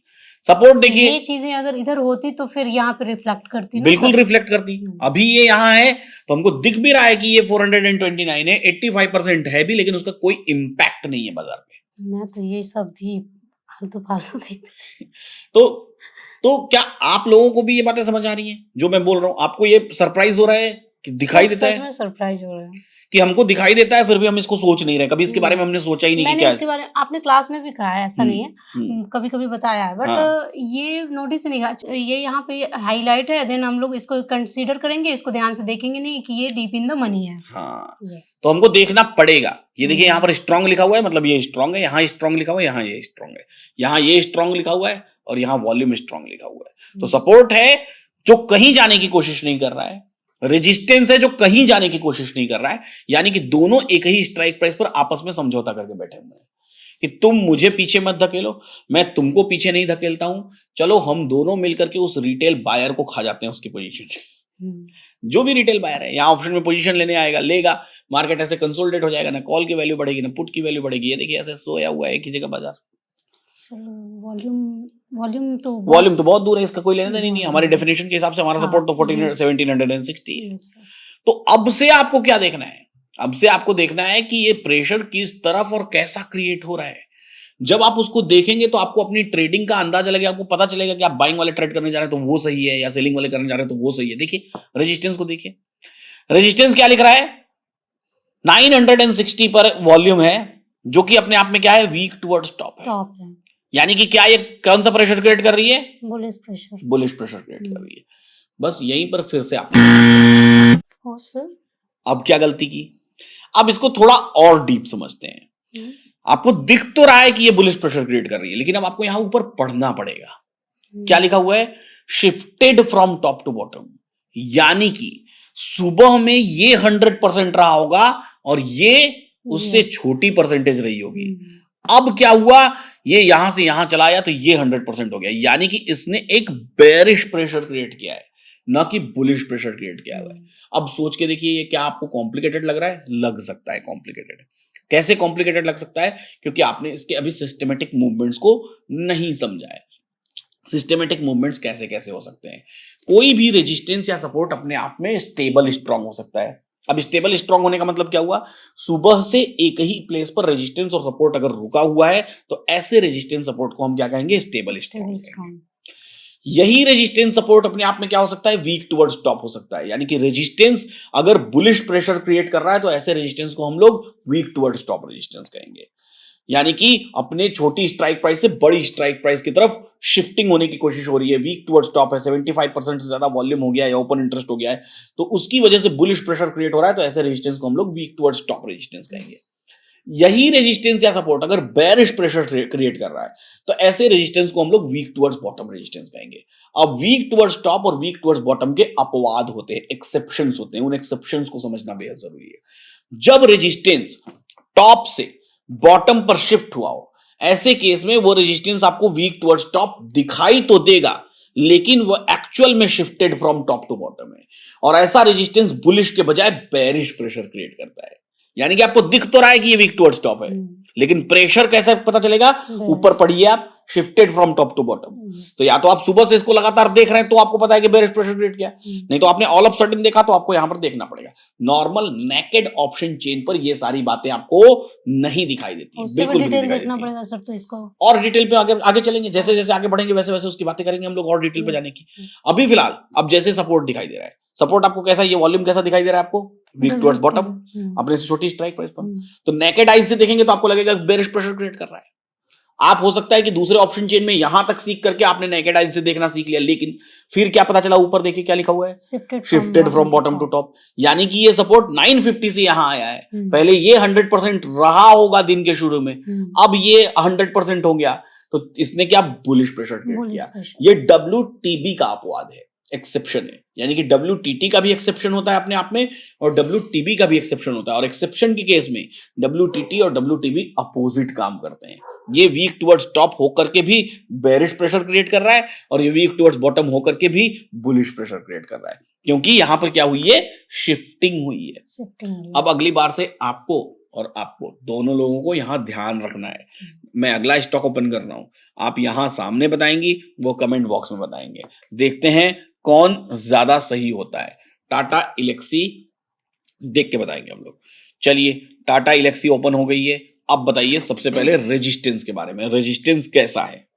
S1: सपोर्ट देखिए,
S2: ये चीजें अगर इधर होती तो फिर यहाँ पे रिफ्लेक्ट करती,
S1: बिल्कुल रिफ्लेक्ट करती। अभी ये यहाँ है तो हमको दिख भी रहा है कि ये 429 है, 85% है भी, लेकिन उसका कोई इंपैक्ट नहीं है बाजार में।
S2: मैं तो ये सब भी फालतू देखती।
S1: तो क्या आप लोगों को भी ये बातें समझ आ रही हैं जो मैं बोल रहा हूं? आपको ये सरप्राइज हो रहा है कि दिखाई देता है?
S2: सरप्राइज हो रहा है
S1: कि हमको दिखाई देता है फिर भी हम इसको सोच नहीं रहे। कभी इसके बारे में हमने सोचा ही नहीं कि क्या
S2: इसके बारे में आपने क्लास में भी कहा है, ऐसा नहीं है, कभी कभी बताया है, बट ये नोटिस नहीं कहा। ये यहाँ पे हाईलाइट है, देन हम लोग इसको कंसीडर करेंगे, इसको ध्यान से देखेंगे नहीं कि ये डीप इन द मनी है।
S1: हाँ, तो हमको देखना पड़ेगा। ये देखिए यहाँ पर स्ट्रांग लिखा हुआ है, मतलब ये स्ट्रांग है। यहाँ स्ट्रांग लिखा हुआ है, यहाँ ये स्ट्रांग है। यहाँ ये स्ट्रांग लिखा हुआ है और यहाँ वॉल्यूम स्ट्रांग लिखा हुआ है। तो सपोर्ट है जो कहीं जाने की कोशिश नहीं कर रहा है, रेजिस्टेंस है जो कहीं जाने की कोशिश नहीं कर रहा है, यानी कि दोनों एक ही स्ट्राइक प्राइस पर आपस में समझौता करके बैठे हुए हैं कि तुम मुझे पीछे मत धकेलो, मैं तुमको पीछे नहीं धकेलता हूं, चलो हम दोनों मिलकर के उस रिटेल बायर को खा जाते हैं उसकी पोजीशन। जो भी रिटेल बायर है यहाँ ऑप्शन में पोजीशन लेने आएगा, लेगा, मार्केट ऐसे कंसोलिडेट हो जाएगा, ना कॉल की वैल्यू बढ़ेगी ना पुट की वैल्यू बढ़ेगी। ये देखिए ऐसे सोया हुआ है एक ही जगह बाजार।
S2: वॉल्यूम तो
S1: बहुत दूर है, इसका कोई लेना देना नहीं है। हमारी डेफिनेशन के हिसाब से हमारा सपोर्ट तो 1760 है। तो अब से आपको क्या देखना है? अब से आपको देखना है कि ये प्रेशर किस तरफ और कैसा क्रिएट हो रहा है। जब आप उसको देखेंगे तो आपको अपनी ट्रेडिंग का अंदाजा लगेगा, आपको पता चलेगा कि आप बाइंग वाले ट्रेड करने जा रहे हैं तो वो सही है, या सेलिंग वाले करने जा रहे हैं तो वो सही है। देखिए रेजिस्टेंस को देखिए, रेजिस्टेंस क्या लिख रहा है, 960 पर वॉल्यूम है, जो कि अपने आप में क्या है, वीक टुवर्ड्स टॉप है। यानी कि क्या ये कौन सा प्रेशर क्रिएट कर रही है? बुलिश प्रेशर क्रिएट कर रही है। बस यहीं पर फिर से आपने अब क्या गलती की? अब इसको थोड़ा और डीप समझते हैं। आपको दिख तो रहा है कि ये बुलिश प्रेशर क्रिएट कर रही है, लेकिन अब आपको यहां ऊपर पढ़ना पड़ेगा। क्या लिखा हुआ है? Shifted from top to bottom, यानी कि सुबह में ये 100% रहा होगा और ये उससे छोटी परसेंटेज रही होगी। अब क्या हुआ, ये यहां से यहां चला आया तो ये 100% हो गया, यानी कि इसने एक बेरिश प्रेशर क्रिएट किया है, ना कि बुलिश प्रेशर क्रिएट किया हुआ है। अब सोच के देखिए, ये क्या आपको कॉम्प्लिकेटेड लग रहा है? लग सकता है कॉम्प्लिकेटेड। कैसे कॉम्प्लिकेटेड लग सकता है? क्योंकि आपने इसके अभी सिस्टमेटिक मूवमेंट्स को नहीं समझा है। सिस्टमेटिक मूवमेंट्स कैसे कैसे हो सकते हैं? कोई भी रेजिस्टेंस या सपोर्ट अपने आप में स्टेबल स्ट्रांग हो सकता है। अब स्टेबल स्ट्रांग होने का मतलब क्या हुआ? सुबह से एक ही प्लेस पर रेजिस्टेंस और सपोर्ट अगर रुका हुआ है तो ऐसे रेजिस्टेंस सपोर्ट को हम क्या कहेंगे? Stable strong. यही रेजिस्टेंस सपोर्ट अपने आप में क्या हो सकता है, वीक टुवर्ड्स टॉप हो सकता है। यानी कि रेजिस्टेंस अगर बुलिश प्रेशर क्रिएट कर रहा है तो ऐसे रेजिस्टेंस को हम लोग वीक टुवर्ड्स टॉप रेजिस्टेंस कहेंगे। यानी कि अपने छोटी स्ट्राइक प्राइस से बड़ी स्ट्राइक प्राइस की तरफ शिफ्टिंग होने की कोशिश हो रही है, वीक टुवर्ड्स टॉप है, 75% से ज्यादा वॉल्यूम हो गया है या ओपन इंटरेस्ट हो गया है, तो उसकी वजह से बुलिश प्रेशर क्रिएट हो रहा है, तो ऐसे रेजिस्टेंस को हम लोग वीक टुवर्ड्स टॉप रेजिस्टेंस कहेंगे। यही रेजिस्टेंस या सपोर्ट अगर बेरिश प्रेशर क्रिएट कर रहा है तो ऐसे रेजिस्टेंस को हम लोग वीक टुवर्ड्स बॉटम रेजिस्टेंस कहेंगे। अब वीक टुवर्ड्स टॉप और वीक टुवर्ड्स बॉटम के अपवाद होते हैं, एक्सेप्शंस होते हैं, उन एक्सेप्शंस को समझना बेहद जरूरी है। जब रेजिस्टेंस टॉप से बॉटम पर शिफ्ट हुआ हो, ऐसे केस में वो रेजिस्टेंस आपको वीक टुवर्ड्स टॉप दिखाई तो देगा, लेकिन वो एक्चुअल में shifted from top to bottom है, और ऐसा रेजिस्टेंस बुलिश के बजाय बेरिश प्रेशर क्रिएट करता है। यानी कि आपको दिख तो रहा है कि ये वीक टुवर्ड्स टॉप है, लेकिन प्रेशर कैसे पता चलेगा, ऊपर पढ़िए आप, shifted from top to bottom. तो या तो आप सुबह से इसको लगातार देख रहे हैं तो आपको पता है कि बेरिश प्रेशर क्रिएट किया, नहीं तो आपने ऑल ऑफ सडन देखा तो आपको यहां पर देखना पड़ेगा। नॉर्मल नेकेड ऑप्शन चेन पर ये सारी बातें आपको नहीं दिखाई देती, बिल्कुल भी नहीं देखना पड़ेगा सर। तो इसको और डिटेल पे आगे चलेंगे, जैसे जैसे आगे बढ़ेंगे वैसे वैसे उसकी बातें करेंगे हम लोग और डिटेल पे जाने की। अभी फिलहाल अब जैसे सपोर्ट दिखाई दे रहा है, सपोर्ट आपको कैसा, ये वॉल्यूम कैसा दिखाई दे रहा है आपको, वीक टुवर्ड्स बॉटम, अपने से छोटी स्ट्राइक प्राइस पर। तो नेकेड आइज से देखेंगे तो आपको लगेगा बेरिश प्रेशर क्रिएट कर रहा है। आप हो सकता है कि दूसरे ऑप्शन चेन में यहां तक सीख करके आपने नेकेड आइज से देखना सीख लिया, लेकिन फिर क्या पता चला, ऊपर देखिए क्या लिखा हुआ है, shifted from bottom to top. यानी कि ये सपोर्ट 950 से यहां आया है, पहले ये 100% रहा होगा दिन के शुरू में, अब ये 100% हो गया, तो इसने क्या बुलिश प्रेशर क्रिएट किया। ये WTB का अपवाद है, एक्सेप्शन है। यानी कि WTT का भी एक्सेप्शन होता है अपने आप में, और WTB का भी एक्सेप्शन होता है, और एक्सेप्शन के केस में WTT और WTB अपोजिट काम करते हैं। ये वीक टुवर्ड्स टॉप होकर के भी बेरिश प्रेशर क्रिएट कर रहा है, और ये वीक टुवर्ड्स बॉटम होकर के भी बुलिश प्रेशर क्रिएट कर रहा है, क्योंकि यहां पर क्या हुई है, शिफ्टिंग हुई है। अब अगली बार से आपको और आपको दोनों लोगों को यहां ध्यान रखना है। मैं अगला स्टॉक ओपन कर रहा हूं, आप यहां सामने बताएंगी, वो कमेंट बॉक्स में बताएंगे, देखते हैं कौन ज्यादा सही होता है। टाटा इलेक्सी देख के बताएंगे हम लोग। चलिए, टाटा इलेक्सी ओपन हो गई है। अब बताइए सबसे पहले रेजिस्टेंस के बारे में, रेजिस्टेंस कैसा है।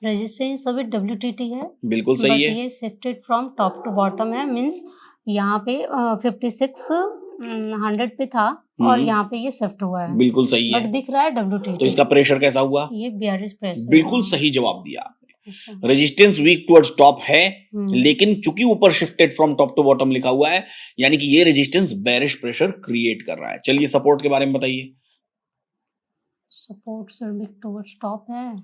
S2: रेजिस्टेंस अभी WTT है,
S1: बिल्कुल सही है।
S2: ये shifted from top to bottom है, मींस यहाँ पे 5600 पे था और यहाँ पे ये शिफ्ट हुआ है,
S1: बिल्कुल सही है,
S2: बट दिख रहा है WTT।
S1: तो इसका प्रेशर कैसा हुआ,
S2: ये बेरिश प्रेशर।
S1: बिल्कुल सही जवाब दिया आपने। रेजिस्टेंस वीक टुवर्ड्स टॉप है, लेकिन चूंकि ऊपर shifted from top to bottom लिखा हुआ है, यानी कि ये रेजिस्टेंस बेरिश प्रेशर क्रिएट कर रहा है। चलिए सपोर्ट के बारे में बताइए।
S2: Support sir weak towards top है,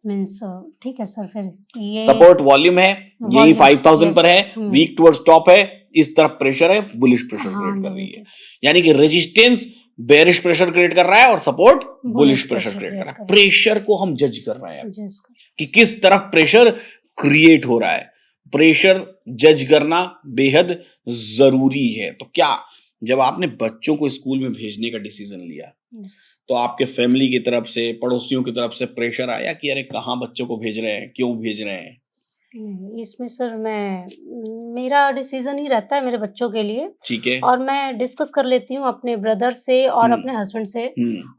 S2: मींस ठीक है सर। फिर ये
S1: सपोर्ट वॉल्यूम है, यही 5000 पर है, वीक टुवर्ड्स टॉप है, इस तरफ प्रेशर है, बुलिश प्रेशर क्रिएट कर रही है। यानी कि रेजिस्टेंस बेरिश प्रेशर क्रिएट कर रहा है और सपोर्ट बुलिश प्रेशर क्रिएट कर रहा है। प्रेशर को हम जज कर रहे हैं कि किस तरफ प्रेशर क्रिएट हो रहा है। प्रेशर जज करना बेहद जरूरी है। तो क्या जब आपने बच्चों को स्कूल में भेजने का डिसीजन लिया, तो आपके फैमिली की तरफ से, पड़ोसियों की तरफ से प्रेशर आया कि अरे कहाँ बच्चों को भेज रहे हैं, क्यों भेज रहे हैं?
S2: इसमें सर मेरा डिसीजन ही रहता है मेरे बच्चों के लिए,
S1: ठीक है,
S2: और मैं डिस्कस कर लेती हूँ अपने ब्रदर से और अपने हस्बैंड से,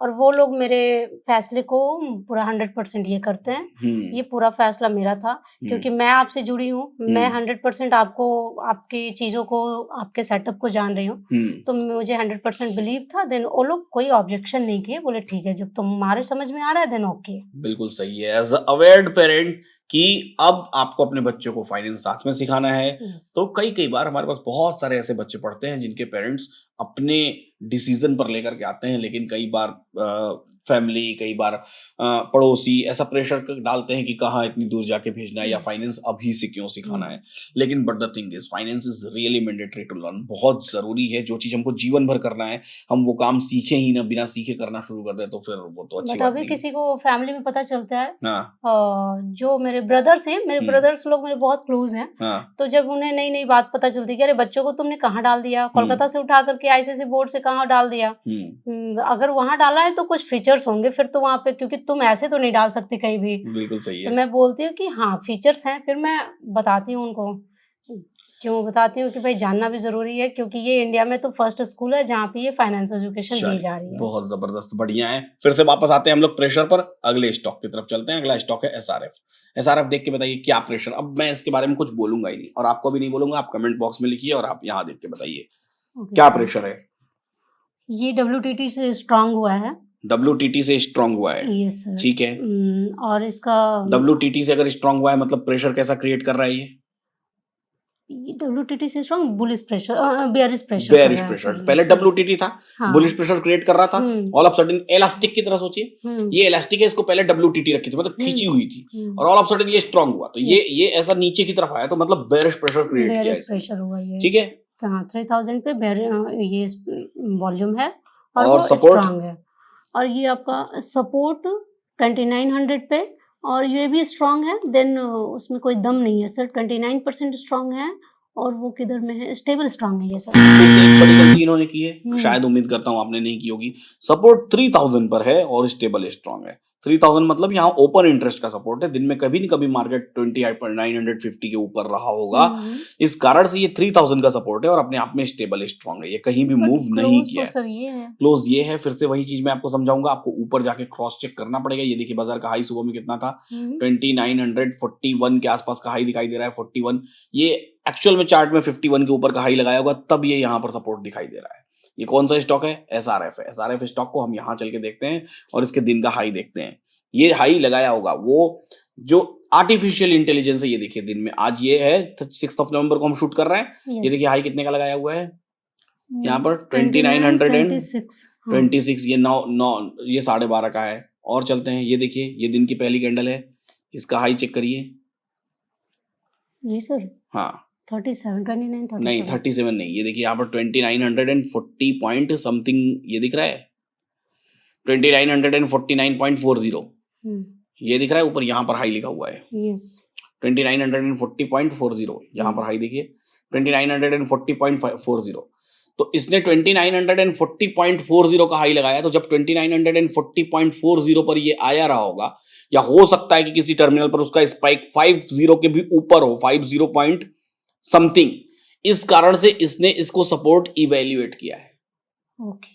S2: और वो लोग मेरे फैसले को पूरा 100% ये करते हैं। ये पूरा फैसला मेरा था, क्योंकि मैं आपसे जुड़ी हूँ, मैं 100% आपको, आपकी चीजों को, आपके सेटअप को जान रही हूँ, तो मुझे 100% बिलीव था। देन वो लोग कोई ऑब्जेक्शन नहीं किए, बोले ठीक है, जब तुम्हारे समझ में आ रहा है देन ओके।
S1: बिल्कुल सही है। एज अवेयर पेरेंट कि अब आपको अपने बच्चों को फाइनेंस साथ में सिखाना है, तो कई बार हमारे पास बहुत सारे ऐसे बच्चे पढ़ते हैं जिनके पेरेंट्स अपने डिसीजन पर लेकर के आते हैं, लेकिन कई बार फैमिली, कई बार पड़ोसी ऐसा प्रेशर डालते हैं कि कहाँ इतनी दूर जाके भेजना है, या फाइनेंस अभी से क्यों सिखाना है। लेकिन but the thing is finance is really mandatory to learn. बहुत जरूरी है, जो चीज हमको जीवन भर करना है, हम वो काम सीखे ही ना, बिना सीखे करना शुरू कर दे तो फिर वो तो अच्छी बात नहीं।
S2: अभी किसी को फैमिली में पता चलता है, जो मेरे ब्रदर्स हैं, मेरे ब्रदर्स लोग मेरे बहुत क्लोज हैं, तो जब उन्हें नई नई बात पता चलती है कि अरे बच्चों को तुमने कहाँ डाल दिया, कोलकाता से उठा करके ICICI बोर्ड से कहाँ डाल दिया, अगर वहां डाला है तो कुछ फीचर्स होंगे फिर तो वहां पे, क्योंकि तुम ऐसे तो नहीं डाल सकते कहीं भी।
S1: बिल्कुल सही है।
S2: तो मैं बोलती हूँ कि हाँ फीचर्स हैं, फिर मैं बताती हूँ उनको। क्यों बताती हूँ कि भाई जानना भी जरूरी है, क्योंकि ये इंडिया में तो फर्स्ट स्कूल है जहाँ पे ये फाइनेंस एजुकेशन दी जा रही है।
S1: बहुत जबरदस्त, बढ़िया है। फिर से वापस आते हैं हम लोग प्रेशर पर, अगले स्टॉक की तरफ चलते हैं। अगला स्टॉक है एसआरएफ। एसआरएफ देख के बताइए क्या प्रेशर। अब मैं इसके बारे में कुछ बोलूंगा ही नहीं और आपको भी नहीं बोलूंगा, आप कमेंट बॉक्स में लिखिए और आप यहाँ देख के बताइए क्या प्रेशर है।
S2: ये WTT से स्ट्रांग हुआ है।
S1: WTT से स्ट्रांग हुआ है,
S2: यस सर।
S1: ठीक है।
S2: और इसका
S1: WTT से अगर स्ट्रांग हुआ है मतलब प्रेशर कैसा क्रिएट कर रहा है ये
S2: WTT से strong bullish pressure, bearish pressure.
S1: Bearish pressure. पहले WTT था,
S2: हाँ।
S1: बुलिश प्रेशर क्रिएट कर रहा था। ऑल ऑफ सडन इलास्टिक की तरह सोचिए, ये इलास्टिक है, इसको पहले WTT रखी थी मतलब खींची हुई थी और ऑल ऑफ सडन ये स्ट्रांग हुआ तो ये ऐसा नीचे की तरफ आया तो मतलब बेयरिश प्रेशर क्रिएट किया
S2: बेयरिश प्रेशर हुआ ये,
S1: ठीक है।
S2: 3000 पे ये वॉल्यूम है और
S1: और
S2: वो
S1: सपोर्ट
S2: स्ट्रांग है। और ये आपका सपोर्ट 2900 पे और ये भी स्ट्रांग है। देन उसमें कोई दम नहीं है सर, 29% स्ट्रांग है और वो किधर में है, स्टेबल स्ट्रांग है ये सर।
S1: एक बड़ी गलती इन्होंने की है, शायद उम्मीद करता हूँ आपने नहीं की होगी। सपोर्ट 3000 पर है और स्टेबल स्ट्रांग है। 3000 मतलब यहाँ ओपन इंटरेस्ट का सपोर्ट है। दिन में कभी न कभी मार्केट 2950 के ऊपर रहा होगा, इस कारण से ये 3000 का सपोर्ट है और अपने आप में स्टेबल स्ट्रांग है। ये कहीं भी मूव नहीं किया है। क्लोज ये है, फिर से वही चीज मैं आपको समझाऊंगा। आपको ऊपर जाके क्रॉस चेक करना पड़ेगा। ये देखिए बाजार का हाई सुबह में कितना था, 2941 के आसपास का हाई दिखाई दे रहा है, 41। ये एक्चुअल में चार्ट में 51 के ऊपर का हाई लगाया होगा तब ये यहाँ पर सपोर्ट दिखाई दे रहा है। ये कौन सा स्टॉक है? एसआरएफ है। एसआरएफ स्टॉक को हम यहाँ चल के देखते हैं और इसके दिन का हाई देखते हैं। ये हाई लगाया होगा वो जो आर्टिफिशियल इंटेलिजेंस है। ये देखिए दिन में आज ये है 6 नवंबर को हम शूट कर रहे हैं। ये देखिए हाई कितने का लगाया हुआ है यहाँ पर 2926। ये 9 ये 12:30 का है। और चलते हैं, ये देखिए ये दिन की पहली कैंडल है, इसका हाई चेक करिए।
S2: ये सर
S1: हाँ
S2: 37
S1: नहीं 37 नहीं, ये देखिए यहाँ पर 2940 पॉइंट समथिंग ये दिख रहा है, 2949.40 ये दिख रहा है ऊपर। यहाँ पर हाई लिखा हुआ है 2940.40। यहाँ पर हाई देखिए 2940.40। तो इसने 2940.40 का हाई लगाया। तो जब 2940.40 पर ये आया रहा होगा, या हो सकता है कि किसी टर्मिनल पर उसका स्पाइक 50 के भी ऊपर हो, 50 पॉइंट समथिंग। इस कारण से इसने इसको सपोर्ट इवेल्युएट किया है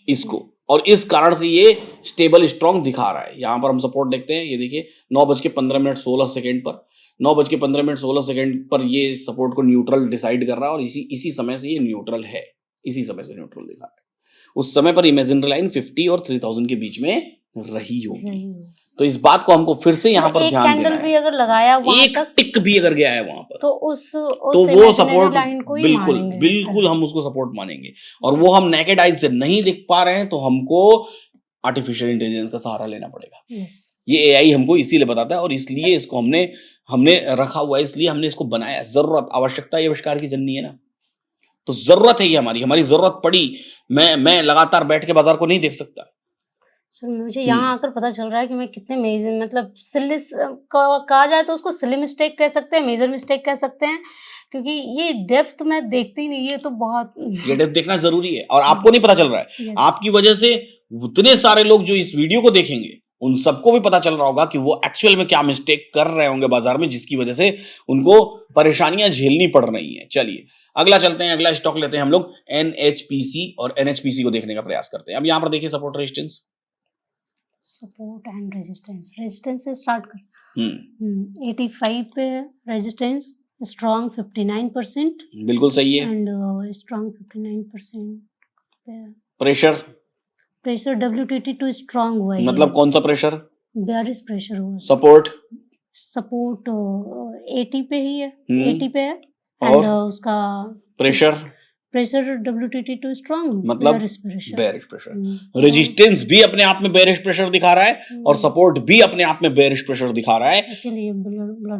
S1: इसको, और इस कारण से ये स्टेबल स्ट्रॉन्ग दिखा रहा है। यहां पर हम सपोर्ट देखते हैं, ये देखिए 9:15 पर 9:15 पर ये सपोर्ट को न्यूट्रल डिसाइड कर रहा है और इसी समय से ये न्यूट्रल है, इसी समय से न्यूट्रल दिखा रहा है। उस समय पर इमेजिनरी लाइन 50 और 3000 के बीच में रही होगी। तो इस बात को हमको फिर से यहाँ पर ध्यान देना है।
S2: भी अगर लगाया वहां
S1: एक टिक भी अगर गया है वहां पर
S2: तो वो
S1: सपोर्ट बिल्कुल हम उसको सपोर्ट मानेंगे। और वो हम नेकेड आइज से नहीं देख पा रहे हैं तो हमको आर्टिफिशियल इंटेलिजेंस का सहारा लेना पड़ेगा। ये एआई हमको इसीलिए बताता है और इसलिए इसको हमने रखा हुआ है, इसलिए हमने इसको बनाया। जरूरत आवश्यकता ये आविष्कार की जननी है ना, तो जरूरत है ये हमारी जरूरत पड़ी। मैं लगातार बैठ के बाजार को नहीं देख सकता।
S2: सर मुझे यहाँ आकर पता चल रहा है कि मैं कितने मतलब सिली कहा जाए तो उसको सिली मिस्टेक कह सकते हैं, मेजर मिस्टेक कह सकते हैं, क्योंकि ये डेप्थ में देखती नहीं। ये तो बहुत
S1: ये डेप्थ देखना जरूरी है और आपको नहीं पता चल रहा है। आपकी वजह से उतने सारे लोग जो इस वीडियो को देखेंगे उन सबको भी पता चल रहा होगा कि वो एक्चुअल में क्या मिस्टेक कर रहे होंगे बाजार में, जिसकी वजह से उनको परेशानियां झेलनी पड़ रही हैं। चलिए अगला चलते हैं, अगला स्टॉक लेते हैं हम लोग NHPC और NHPC को देखने का प्रयास करते हैं। अब यहाँ पर देखिए सपोर्ट रेजिस्टेंस
S2: एंड रेजिस्टेंस से स्टार्ट कर 85 पे रेजिस्टेंस, स्ट्रॉन्ग 59%,
S1: बिल्कुल सही है,
S2: एंड स्ट्रॉन्ग 59% पे
S1: प्रेशर
S2: WTT टू स्ट्रॉन्ग हुआ है।
S1: मतलब कौन सा प्रेशर?
S2: बेयरिश प्रेशर हुआ।
S1: सपोर्ट
S2: 80 पे ही है, 80 पे है।
S1: और
S2: उसका
S1: प्रेशर
S2: WTT टू स्ट्रॉन्ग
S1: मतलब बेयरिश प्रेशर। रेजिस्टेंस भी अपने आप में बेयरिश प्रेशर दिखा रहा है और सपोर्ट भी अपने आप में बेयरिश प्रेशर दिखा रहा है,
S2: इसीलिए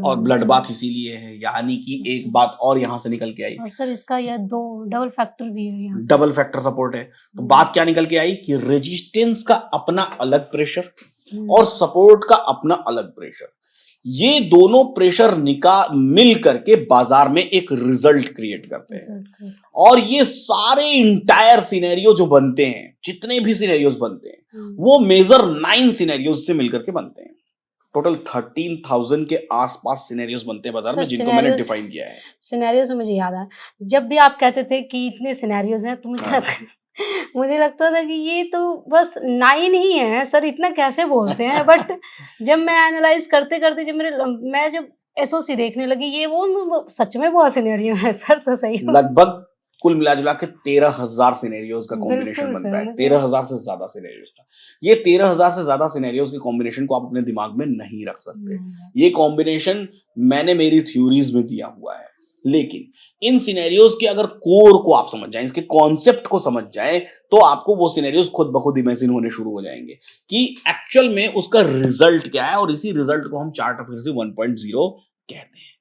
S1: और ब्लड बाथ इसीलिए है। यानी कि एक बात और यहाँ से निकल के आई।
S2: और सर इसका यह 2 डबल फैक्टर भी है, यहाँ
S1: डबल फैक्टर सपोर्ट है। तो बात क्या निकल के आई कि रेजिस्टेंस का अपना अलग प्रेशर और सपोर्ट का अपना अलग प्रेशर, ये दोनों प्रेशर मिल करके बाजार में एक रिजल्ट क्रिएट करते हैं। और ये सारे इंटायर सिनेरियो जो बनते हैं, जितने भी सिनेरियोज बनते हैं, वो मेजर 9 सिनेरियोज से मिलकर के बनते हैं। टोटल 13,000 के आसपास सिनेरियोस बनते हैं बाजार में,
S2: सर
S1: जिनको मैंने
S2: सिनेरियोज
S1: डिफाइन किया है।
S2: सिनेरियो से मुझे याद आया, जब भी आप कहते थे कि इतने सिनेरियोज हैं तो
S1: हाँ।
S2: मुझे लगता था कि ये तो बस 9 ही है सर, इतना कैसे बोलते हैं? बट जब मैं एनालाइज करते करते मैं जब एसओसी देखने लगी, ये वो सच में बहुत सिनेरियो है सर, तो सही में।
S1: लगभग कुल मिला जुला के 13,000 सिनेरियोज का कॉम्बिनेशन
S2: बिल्कुल
S1: बनता
S2: सर,
S1: है,
S2: मुझे
S1: 13,000 से ज्यादा सिनेरियोज का। ये 13,000 से ज्यादा सिनेरियोज के कॉम्बिनेशन को आप अपने दिमाग में नहीं रख सकते। ये कॉम्बिनेशन मैंने मेरी थ्योरीज में दिया हुआ है, लेकिन इन सिनेरियोज के अगर कोर को आप समझ जाएं, इसके कॉन्सेप्ट को समझ जाएं, तो आपको वो सिनेरियोज खुद ब खुद इमेजिन होने शुरू हो जाएंगे कि एक्चुअल में उसका रिजल्ट क्या है, और इसी रिजल्ट को हम चार्ट ऑफ एक्यूरेसी 1.0 कहते हैं।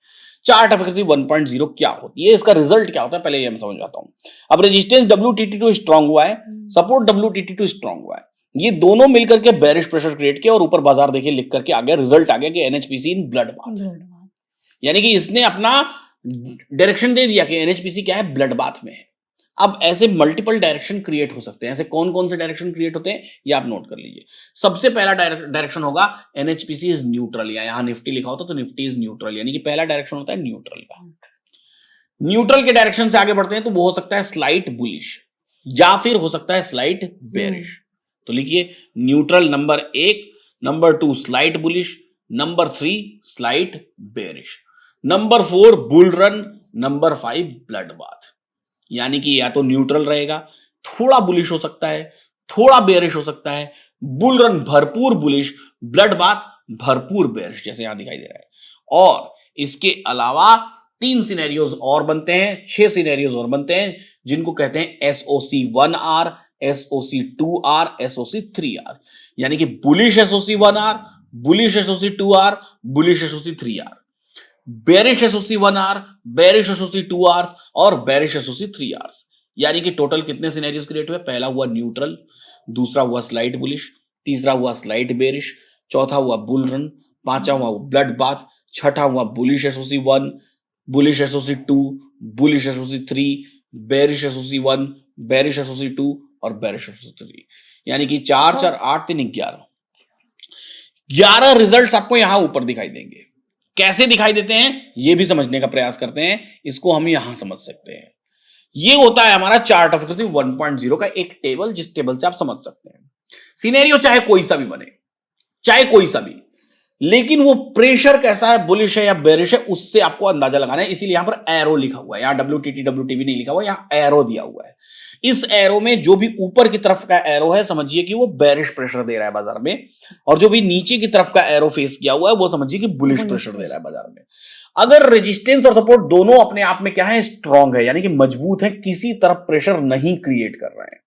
S1: चार्ट ऑफ एक्यूरेसी 1.0 क्या होती है, इसका रिजल्ट क्या होता है, पहले ये मैं समझाता हूं। अब रेजिस्टेंस WTT2 स्ट्रांग हुआ है, सपोर्ट WTT2 स्ट्रांग हुआ है, ये दोनों मिलकर के बेरिश प्रेशर क्रिएट किया और ऊपर बाजार देखिए लिख करके आ गया, रिजल्ट आ गया कि एनएचपीसी इन ब्लड बाथ। यानी कि इसने अपना डायरेक्शन दे दिया कि एनएचपीसी क्या है, ब्लड बाथ में है। अब ऐसे मल्टीपल डायरेक्शन क्रिएट हो सकते हैं। ऐसे कौन कौन से डायरेक्शन क्रिएट होते हैं ये आप नोट कर लीजिए। सबसे पहला डायरेक्शन होगा एनएचपीसी इज न्यूट्रल, या यहां निफ्टी लिखा होता तो निफ्टी इज न्यूट्रल, यानी कि पहला डायरेक्शन होता है न्यूट्रल का। न्यूट्रल के डायरेक्शन से आगे बढ़ते हैं तो वो हो सकता है स्लाइट बुलिश या फिर हो सकता है स्लाइट बेरिश। तो लिखिए neutral number 1, number 2 slight bullish, number 3 slight bearish, number 4 bull run, number 5 blood bath. यानी कि या तो न्यूट्रल रहेगा, थोड़ा बुलिश हो सकता है, थोड़ा बेरिश हो सकता है, बुल रन भरपूर बुलिश, ब्लड बाथ भरपूर बेरिश, जैसे यहां दिखाई दे रहा है। और इसके अलावा 3 सिनेरियोज और बनते हैं, 6 सिनेरियोज और बनते हैं, जिनको कहते हैं SOC1R, SOC2R, SOC3R। यानी कि bullish SOC1R, bullish SOC2R, bullish SOC3R, bearish SOC1R, bearish SOC2R और बेरिश SOC3R। यानी कि टोटल कितने सिनेरियोज क्रिएट हुए? पहला हुआ न्यूट्रल, दूसरा हुआ स्लाइट बुलिश, तीसरा हुआ स्लाइट बेरिश, चौथा हुआ बुल रन, पांचवा हुआ ब्लड बाथ, छठा हुआ bullish SOC1, bullish SOC2, bullish SOC3, bearish SOC1, bearish SOC2 और बेरिश SOC3। यानी कि 4 4 8 3 11 रिजल्ट्स आपको यहां ऊपर दिखाई देंगे। कैसे दिखाई देते हैं ये भी समझने का प्रयास करते हैं, इसको हम यहां समझ सकते हैं। ये होता है हमारा चार्ट ऑफ एक्यूरेसी 1.0 का एक टेबल, जिस टेबल से आप समझ सकते हैं सिनेरियो चाहे कोई सा भी बने, चाहे कोई सा भी, लेकिन वो प्रेशर कैसा है, बुलिश है या बेरिश है, उससे आपको अंदाजा लगाना है। इसीलिए यहां पर एरो लिखा हुआ है, यहां WTT WTB नहीं लिखा हुआ, यहां एरो दिया हुआ है। इस एरो में जो भी ऊपर की तरफ का एरो है समझिए कि वो बेरिश प्रेशर दे रहा है बाजार में, और जो भी नीचे की तरफ का एरो फेस किया हुआ है वो समझिए कि बुलिश प्रेशर दे रहा है बाजार में। अगर रेजिस्टेंस और सपोर्ट दोनों अपने आप में क्या है, स्ट्रांग है, यानी कि मजबूत है, किसी तरफ प्रेशर नहीं क्रिएट कर रहे हैं,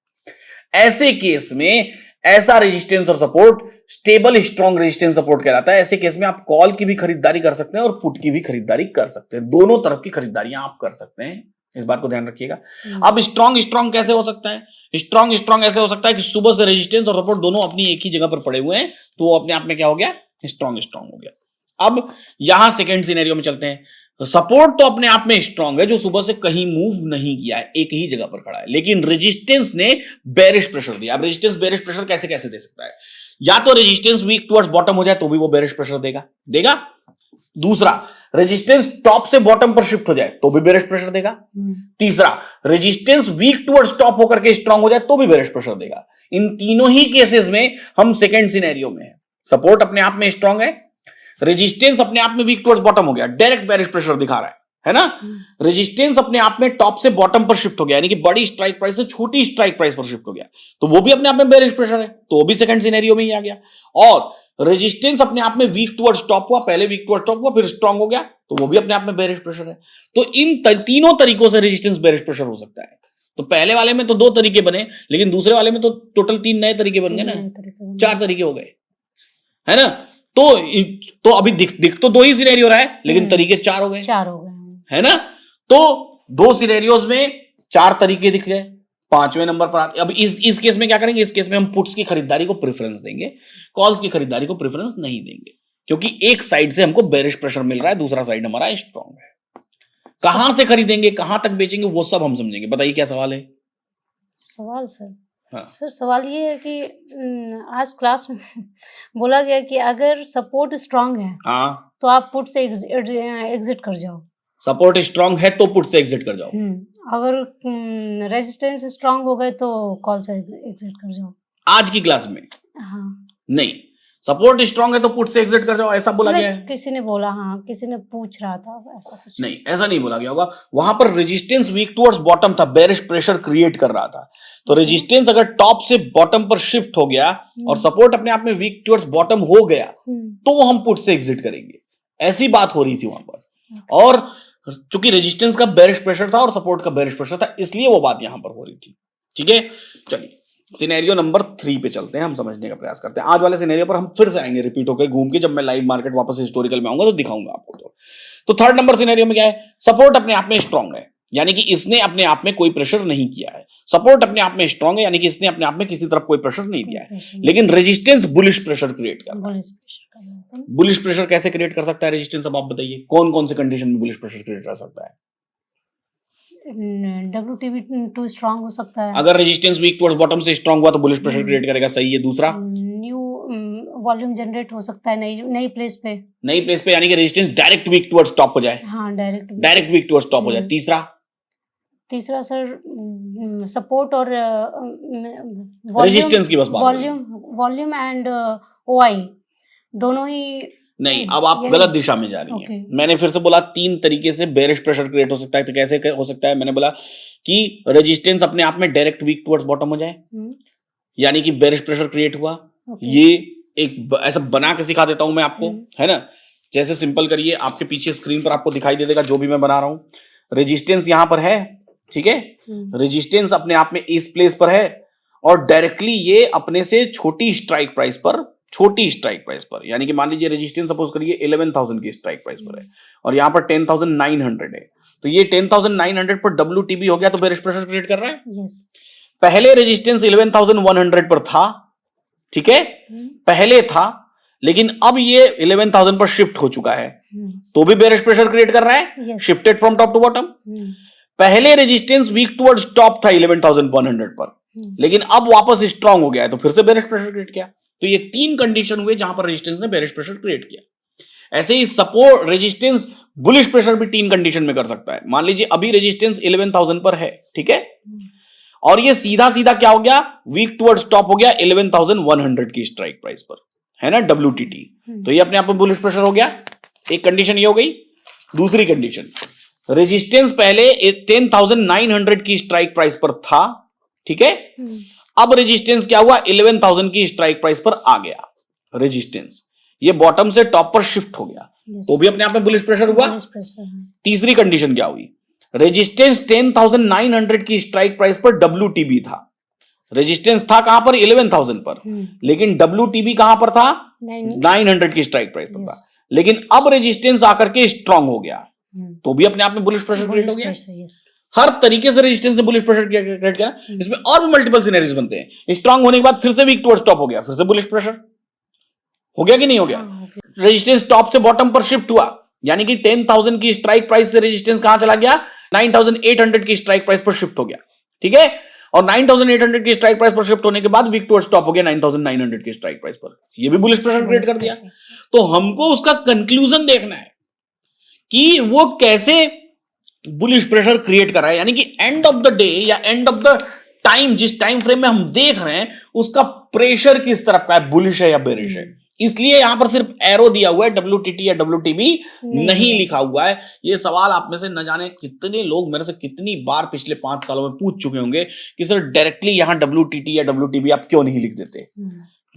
S1: ऐसे केस में ऐसा रेजिस्टेंस और support stable strong resistance support कहलाता है। ऐसे केस में आप कॉल की भी खरीदारी कर सकते हैं और पुट की भी खरीदारी कर सकते हैं, दोनों तरफ की खरीदारियां आप कर सकते हैं, इस बात को ध्यान रखिएगा। अब स्ट्रांग कैसे हो सकता है? स्ट्रांग ऐसे हो सकता है कि सुबह से रेजिस्टेंस और सपोर्ट दोनों अपनी एक ही जगह पर पड़े हुए हैं, तो वो अपने आप में क्या हो गया, स्ट्रांग हो गया। अब यहां सेकेंड सिनेरियो में चलते हैं। सपोर्ट तो अपने आप में स्ट्रांग है, जो सुबह से कहीं मूव नहीं किया है, एक ही जगह पर खड़ा है, लेकिन रेजिस्टेंस ने बेरिश प्रेशर दिया। अब रेजिस्टेंस बेरिश प्रेशर कैसे कैसे दे सकता है? या तो रेजिस्टेंस वीक टुवर्ड्स बॉटम हो जाए तो भी वो बेरिश प्रेशर देगा। दूसरा, रेजिस्टेंस टॉप से बॉटम पर शिफ्ट हो जाए तो भी बेरिश प्रेशर देगा। तीसरा, रेजिस्टेंस वीक टुवर्ड्स टॉप होकर के स्ट्रांग हो जाए तो भी बेरिश प्रेशर देगा। इन तीनों ही केसेस में हम सेकेंड सिनेरियो में है। सपोर्ट अपने आप में स्ट्रांग है, रेजिस्टेंस अपने आप में वीक टुवर्ड्स बॉटम हो गया, डायरेक्ट बेरिश प्रेशर दिखा रहा है ना। रेजिस्टेंस अपने आप में टॉप से बॉटम पर शिफ्ट हो गया, यानी कि बड़ी स्ट्राइक प्राइस से छोटी स्ट्राइक प्राइस पर शिफ्ट हो गया, तो वो भी अपने आप में बेरिश प्रेशर है, तो वो भी सेकंड सिनेरियो में ही आ गया। और रेजिस्टेंस अपने आप में वीक टुवर्ड्स टॉप हुआ, पहले वीक टुवर्ड्स टॉप हुआ फिर स्ट्रांग हो गया, तो वो भी अपने आप में बेरिश प्रेशर है। तो इन तीनों तरीकों से रेजिस्टेंस बेरिश प्रेशर हो सकता है। तो पहले वाले में तो 2 तरीके बने, लेकिन दूसरे वाले में तो टोटल 3 नए तरीके बन गए ना, 4 तरीके हो गए, है ना। तो अभी दिख तो 2 ही सिनेरियो रहा है, लेकिन तरीके 4 हो गए, है ना। तो 2 सिनेरियोज में 4 तरीके दिख गए, 5वें नंबर पर आते। अब इस केस में क्या करेंगे? इस केस में हम पुट्स की खरीदारी को प्रेफरेंस देंगे, कॉल्स की खरीदारी को प्रेफरेंस नहीं देंगे, क्योंकि एक साइड से हमको बेरिश प्रेशर मिल रहा है, दूसरा साइड हमारा स्ट्रांग है। कहां से खरीदेंगे, कहां तक बेचेंगे, वो सब हम समझेंगे। बताइए क्या सवाल है?
S2: सवाल सर,
S1: हाँ
S2: सर सवाल ये है कि आज क्लास में बोला गया कि अगर सपोर्ट स्ट्रांग है
S1: हाँ,
S2: तो आप पुट से एग्जिट कर जाओ।
S1: सपोर्ट स्ट्रांग है तो पुट से एग्जिट कर जाओ।
S2: अगर रेजिस्टेंस स्ट्रांग हो गए तो कॉल से एग्जिट कर जाओ।
S1: आज की क्लास में
S2: हाँ
S1: नहीं, सपोर्ट स्ट्रांग है तो पुट से एग्जिट कर जाओ, ऐसा बोला गया है?
S2: किसी ने बोला, हाँ किसी ने पूछ रहा था ऐसा कुछ।
S1: नहीं, ऐसा नहीं बोला गया होगा। वहां पर रेजिस्टेंस वीक टुवर्ड्स बॉटम था, बेरिश प्रेशर क्रिएट कर रहा था, तो रेजिस्टेंस अगर टॉप से बॉटम पर शिफ्ट हो गया और सपोर्ट अपने आप में वीक टुवर्ड्स बॉटम हो गया तो हम पुट से एग्जिट करेंगे, ऐसी बात हो रही थी वहां पर। और चूंकि रेजिस्टेंस का बेरिश प्रेशर था और सपोर्ट का बेरिश प्रेशर था, इसलिए वो बात यहां पर हो रही थी। ठीक है, चलिए सिनेरियो नंबर 3 पे चलते हैं, हम समझने का प्रयास करते हैं। आज वाले सिनेरियो पर हम फिर से आएंगे रिपीट होकर घूम के, जब मैं लाइव मार्केट वापस हिस्टोरिकल में आऊंगा तो दिखाऊंगा आपको। तो थर्ड नंबर सिनेरियो में क्या है? सपोर्ट अपने आप में स्ट्रांग है, यानी कि इसने अपने आप में कोई प्रेशर नहीं किया है। सपोर्ट अपने आप में स्ट्रांग है, यानी कि इसने अपने आप में किसी तरफ कोई प्रेशर नहीं दिया है, लेकिन रेजिस्टेंस बुलिश प्रेशर क्रिएट कर रहा है। बुलिश प्रेशर कैसे क्रिएट कर सकता है रेजिस्टेंस? अब आप बताइए कौन कौन से कंडीशन में बुलिश प्रेशर क्रिएट कर सकता है?
S2: WTB2 स्ट्रांग हो सकता है।
S1: अगर रेजिस्टेंस वीक टुवर्ड्स बॉटम से स्ट्रांग हुआ तो बुलिश प्रेशर क्रिएट करेगा, सही है। दूसरा,
S2: न्यू वॉल्यूम जनरेट हो सकता है नई प्लेस पे।
S1: नई प्लेस पे, यानी कि resistance direct weak towards top हो जाए।
S2: हाँ,
S1: डायरेक्ट वीक टुवर्ड्स टॉप हो जाए। तीसरा
S2: सर सपोर्ट और
S1: रेजिस्टेंस की बस बात,
S2: वॉल्यूम एंड OI दोनों ही
S1: नहीं। अब आप गलत दिशा में जा रही हैं। मैंने फिर से बोला 3 तरीके से बेरिश प्रेशर क्रिएट हो सकता है। तो कैसे हो सकता है? मैंने बोला कि रेजिस्टेंस अपने आप में डायरेक्ट वीक टुवर्ड्स बॉटम हो जाए, यानी कि बेरिश प्रेशर क्रिएट हुआ। ये एक ऐसा बना के सिखा देता हूं मैं आपको, है ना। जैसे सिंपल करिए, आपके पीछे स्क्रीन पर आपको दिखाई दे देगा जो भी मैं बना रहा हूं। रेजिस्टेंस यहां पर है, ठीक है। रेजिस्टेंस अपने आप में इस प्लेस पर है और डायरेक्टली ये अपने से छोटी स्ट्राइक प्राइस पर, यानी कि मान लीजिए रेजिस्टेंस सपोज करिए 11,000 की स्ट्राइक प्राइस पर है और यहां पर 10,900 है, तो ये 10,900 पर WTB हो गया तो बेरिश प्रेशर क्रिएट कर रहा है। पहले रेजिस्टेंस 11,100 पर था, ठीक है, पहले था, लेकिन अब ये 11,000 पर शिफ्ट हो चुका है तो भी बेरिश प्रेशर क्रिएट कर रहा है, shifted from top to bottom. पहले रेजिस्टेंस वीक टुवर्ड्स टॉप था 11,100 पर, लेकिन अब वापस स्ट्रांग हो गया है तो फिर से बेरिश प्रेशर क्रिएट किया। तो ये 3 कंडीशन हुए जहां पर रेजिस्टेंस ने बेरिश प्रेशर क्रिएट किया। ऐसे ही सपोर्ट रेजिस्टेंस बुलिश प्रेशर भी 3 कंडीशन में कर सकता है। मान लीजिए अभी रेजिस्टेंस 11,000 पर है, ठीक है, और ये सीधा सीधा क्या हो गया? वीक टुवर्ड्स टॉप हो गया 11,100 की स्ट्राइक प्राइस पर, है ना, WTT। तो ये अपने आप में बुलिश प्रेशर हो गया। एक कंडीशन ये हो गई। दूसरी कंडीशन, रेजिस्टेंस पहले 10,900 की स्ट्राइक प्राइस पर था, ठीक है, अब रेजिस्टेंस क्या हुआ? 11,000 की स्ट्राइक प्राइस पर आ गया रेजिस्टेंस, ये बॉटम से टॉप पर शिफ्ट हो गया तो भी अपने आप में बुलिश प्रेशर हुआ। तीसरी कंडीशन क्या हुई? रेजिस्टेंस 10,900 की स्ट्राइक प्राइस पर WTB था। रेजिस्टेंस था कहां पर? 11,000 पर, लेकिन WTB कहां पर था? 900 की स्ट्राइक प्राइस पर था, लेकिन अब रेजिस्टेंस आकर के स्ट्रांग हो गया तो भी अपने आप में बुलिश प्रेशर क्रिएट हो गया। हर तरीके से रेजिस्टेंस ने बुलिश प्रेशर क्रिएट किया। इसमें और भी मल्टीपल सिनेरियोज बनते हैं। स्ट्रांग होने के बाद फिर से वीक टुवर्ड्स टॉप हो गया, फिर से बुलिश प्रेशर हो गया कि नहीं हो गया? रेजिस्टेंस टॉप से बॉटम पर शिफ्ट हुआ, यानी कि 10,000 की स्ट्राइक प्राइस से रेजिस्टेंस कहां चला गया? 9,800 की स्ट्राइक प्राइस पर शिफ्ट हो गया, ठीक है, और 9,800 की स्ट्राइक प्राइस पर शिफ्ट होने के बाद वीक टुवर्ड्स टॉप हो गया 9,900 की स्ट्राइक प्राइस पर, ये भी बुलिश प्रेशर क्रिएट कर दिया। तो हमको उसका कंक्लूजन देखना है कि वो कैसे बुलिश प्रेशर क्रिएट कर रहा है, यानी कि एंड ऑफ द डे या एंड ऑफ द टाइम, जिस टाइम फ्रेम में हम देख रहे हैं उसका प्रेशर किस तरफ का है, बुलिश है या बेरिश है। इसलिए यहां पर सिर्फ एरो दिया हुआ है, WTT या WTB नहीं लिखा हुआ है। ये सवाल आप में से न जाने कितने लोग मेरे से कितनी बार पिछले 5 सालों में पूछ चुके होंगे कि सर डायरेक्टली यहां WTT या WTB आप क्यों नहीं लिख देते,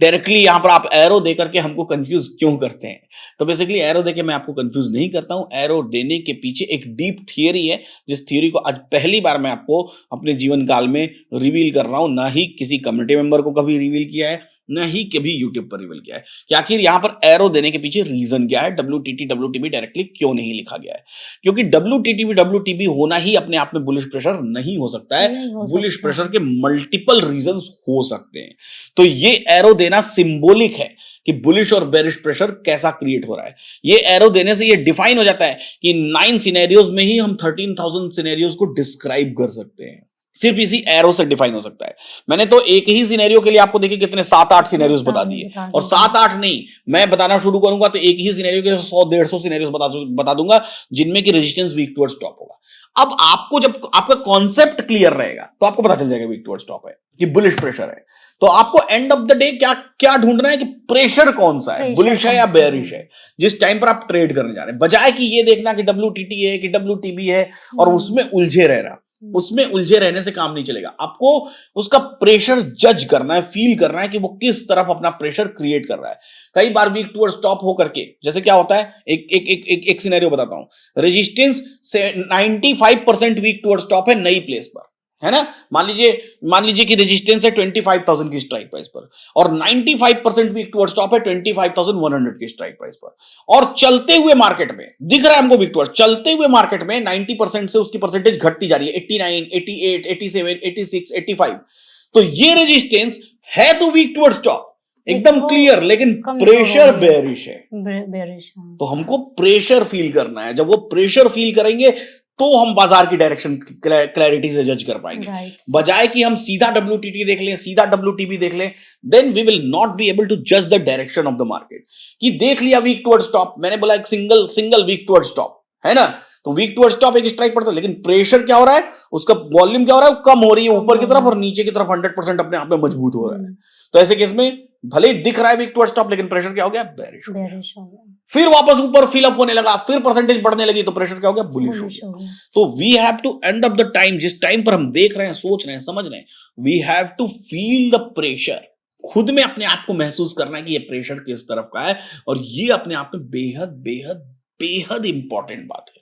S1: डायरेक्टली यहां पर आप एरो देकर के हमको कंफ्यूज क्यों करते हैं। तो बेसिकली एरो देके मैं आपको कंफ्यूज नहीं करता हूं। एरो देने के पीछे एक डीप थियरी है, जिस थियरी को आज पहली बार मैं आपको अपने जीवन काल में रिवील कर रहा हूं। ना ही किसी कम्युनिटी मेंबर को कभी रिवील किया है, न ही कभी यूट्यूब पर रिवील किया है कि आखिर यहां पर एरो देने के पीछे रीजन क्या है, WTT WTB डायरेक्टली क्यों नहीं लिखा गया है। क्योंकि WTT WTB होना ही अपने आप में बुलिश प्रेशर नहीं हो सकता है, बुलिश प्रेशर के मल्टीपल रीजंस हो सकते हैं। तो ये एरो देना सिंबॉलिक है कि बुलिश और बेरिश प्रेशर कैसा क्रिएट हो रहा है। ये एरो देने से ये डिफाइन हो जाता है कि 9 सिनेरियोज में ही हम 13,000 सिनेरियोज को डिस्क्राइब कर सकते हैं। सिर्फ इसी एरो से डिफाइन हो सकता है। मैंने तो एक ही सिनेरियो के लिए आपको देखिए कितने 7-8 सिनेरियोज बता दिए, और 7-8 नहीं, मैं बताना शुरू करूंगा तो एक ही सिनेरियो के 100-150 सिनेरियोज बता दूंगा जिनमें कि रेजिस्टेंस वीक टुवर्ड्स टॉप होगा। अब आपको जब आपका कॉन्सेप्ट क्लियर रहेगा तो आपको पता चल जाएगा वीक टुवर्ड्स टॉप है कि बुलिश प्रेशर है। तो आपको एंड ऑफ द डे क्या क्या ढूंढना है कि प्रेशर कौन सा है, बुलिश है या बेयरिश है, जिस टाइम पर आप ट्रेड करने जा रहे हैं, बजाय कि ये देखना कि WTT है कि WTB है और उसमें उलझे रहना। उसमें उलझे रहने से काम नहीं चलेगा। आपको उसका प्रेशर जज करना है, फील करना है कि वो किस तरफ अपना प्रेशर क्रिएट कर रहा है। कई बार वीक टुवर्ड्स टॉप होकर के, जैसे क्या होता है, एक सिनेरियो बताता हूं। रेजिस्टेंस से 95% वीक टुवर्ड्स टॉप है नई प्लेस पर, है ना। मान लीजिए कि रेजिस्टेंस है 25,000 की स्ट्राइक प्राइस पर, और 95% वीक टुवर्ड्स टॉप है 25,100 की स्ट्राइक प्राइस पर, और चलते हुए मार्केट में दिख रहा है हमको वीक टुवर्ड्स, चलते हुए मार्केट में 90% से उसकी परसेंटेज घटती जा रही है, 89, 88, 87, 86, 85। तो ये रेजिस्टेंस है तो वीक टुवर्ड्स टॉप एकदम क्लियर, लेकिन प्रेशर बेयरिश है। तो हमको प्रेशर फील करना है। जब वो प्रेशर फील करेंगे तो हम बाजार की डायरेक्शन क्लैरिटी से जज कर पाएंगे, बजाय कि हम सीधा WTT देख लें, सीधा WTB देख लें, then we will not be able to जज the direction of the market. कि देख लिया वीक टुवर्ड्स टॉप, मैंने बोला एक सिंगल वीक टुवर्ड्स टॉप है ना, तो वीक टुवर्ड्स टॉप एक स्ट्राइक पड़ता है, लेकिन प्रेशर क्या हो रहा है, उसका वॉल्यूम क्या हो रहा है, कम हो रही है ऊपर की तरफ, और नीचे की तरफ 100% अपने आप में मजबूत हो रहा है। तो ऐसे केस में भले ही दिख रहा है वीक टुवर्ड्स टॉप, लेकिन प्रेशर क्या हो गया, बेयरिश हो गया। फिर वापस ऊपर फिलअप होने लगा, फिर परसेंटेज बढ़ने लगी, तो प्रेशर क्या हो गया, बुलिश हो गया। तो we have to end of the time, जिस टाइम पर हम देख रहे हैं, सोच रहे हैं, समझ रहे हैं, we have to feel the pressure. खुद में अपने आप को महसूस करना है कि ये प्रेशर किस तरफ का है, और ये अपने आप में बेहद बेहद बेहद इंपॉर्टेंट बात है।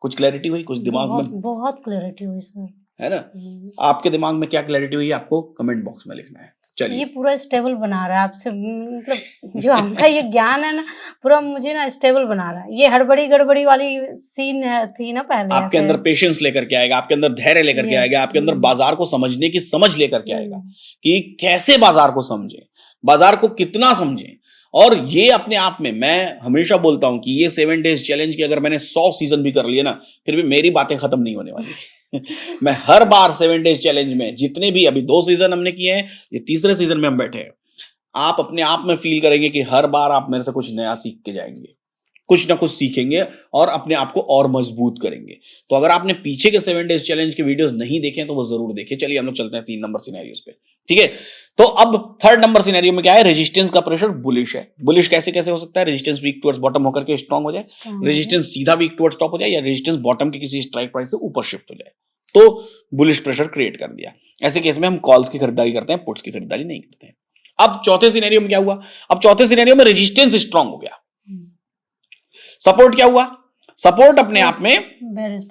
S1: कुछ क्लैरिटी हुई, कुछ दिमाग में
S2: बहुत क्लैरिटी हुई सर, है
S1: ना। आपके दिमाग में क्या क्लैरिटी हुई, आपको कमेंट बॉक्स में लिखना है। चलिए,
S2: ये पूरा स्टेबल बना रहा है आपसे, मतलब जो हमका ये ज्ञान है ना, पूरा मुझे ना स्टेबल बना रहा है। ये हड़बड़ी गड़बड़ी वाली सीन थी ना पहले,
S1: आपके अंदर पेशेंस लेकर के आएगा, आपके अंदर धैर्य लेकर के आएगा, आपके अंदर बाजार को समझने की समझ लेकर के आएगा कि कैसे बाजार को समझें, बाजार को कितना समझें। और ये अपने आप में, मैं हमेशा बोलता हूं कि ये 7 डेज चैलेंज की अगर मैंने 100 सीजन भी कर लिए ना, फिर भी मेरी बातें खत्म नहीं होने वाली। मैं हर बार 7 डेज चैलेंज में, जितने भी अभी 2 सीजन हमने किए हैं, ये तीसरे सीजन में हम बैठे हैं, आप अपने आप में फील करेंगे कि हर बार आप मेरे से कुछ नया सीख के जाएंगे, कुछ ना कुछ सीखेंगे और अपने आप को और मजबूत करेंगे। तो अगर आपने पीछे के 7 डेज चैलेंज के वीडियोस नहीं देखे तो वो जरूर देखें। चलिए हम लोग चलते हैं 3 नंबर सिनेरियोस पे, ठीक है। तो अब 3rd नंबर सिनेरियो में क्या है, रेजिस्टेंस का प्रेशर बुलिश है। बुलिश कैसे कैसे हो सकता है, रेजिस्टेंस वीक टुवर्ड्स बॉटम होकर के स्ट्रांग हो जाए, रेजिस्टेंस सीधा वीक टुवर्ड्स टॉप हो जाए, या रेजिस्टेंस बॉटम के किसी स्ट्राइक प्राइस से ऊपर शिफ्ट हो जाए, तो बुलिश प्रेशर क्रिएट कर दिया। ऐसे केस में हम कॉल्स की खरीदारी करते हैं, पुट्स की खरीदारी नहीं करते हैं। अब चौथे सिनेरियो में क्या हुआ, अब चौथे सिनेरियो में रेजिस्टेंस स्ट्रांग हो गया, सपोर्ट क्या हुआ, सपोर्ट अपने आप में बेरिश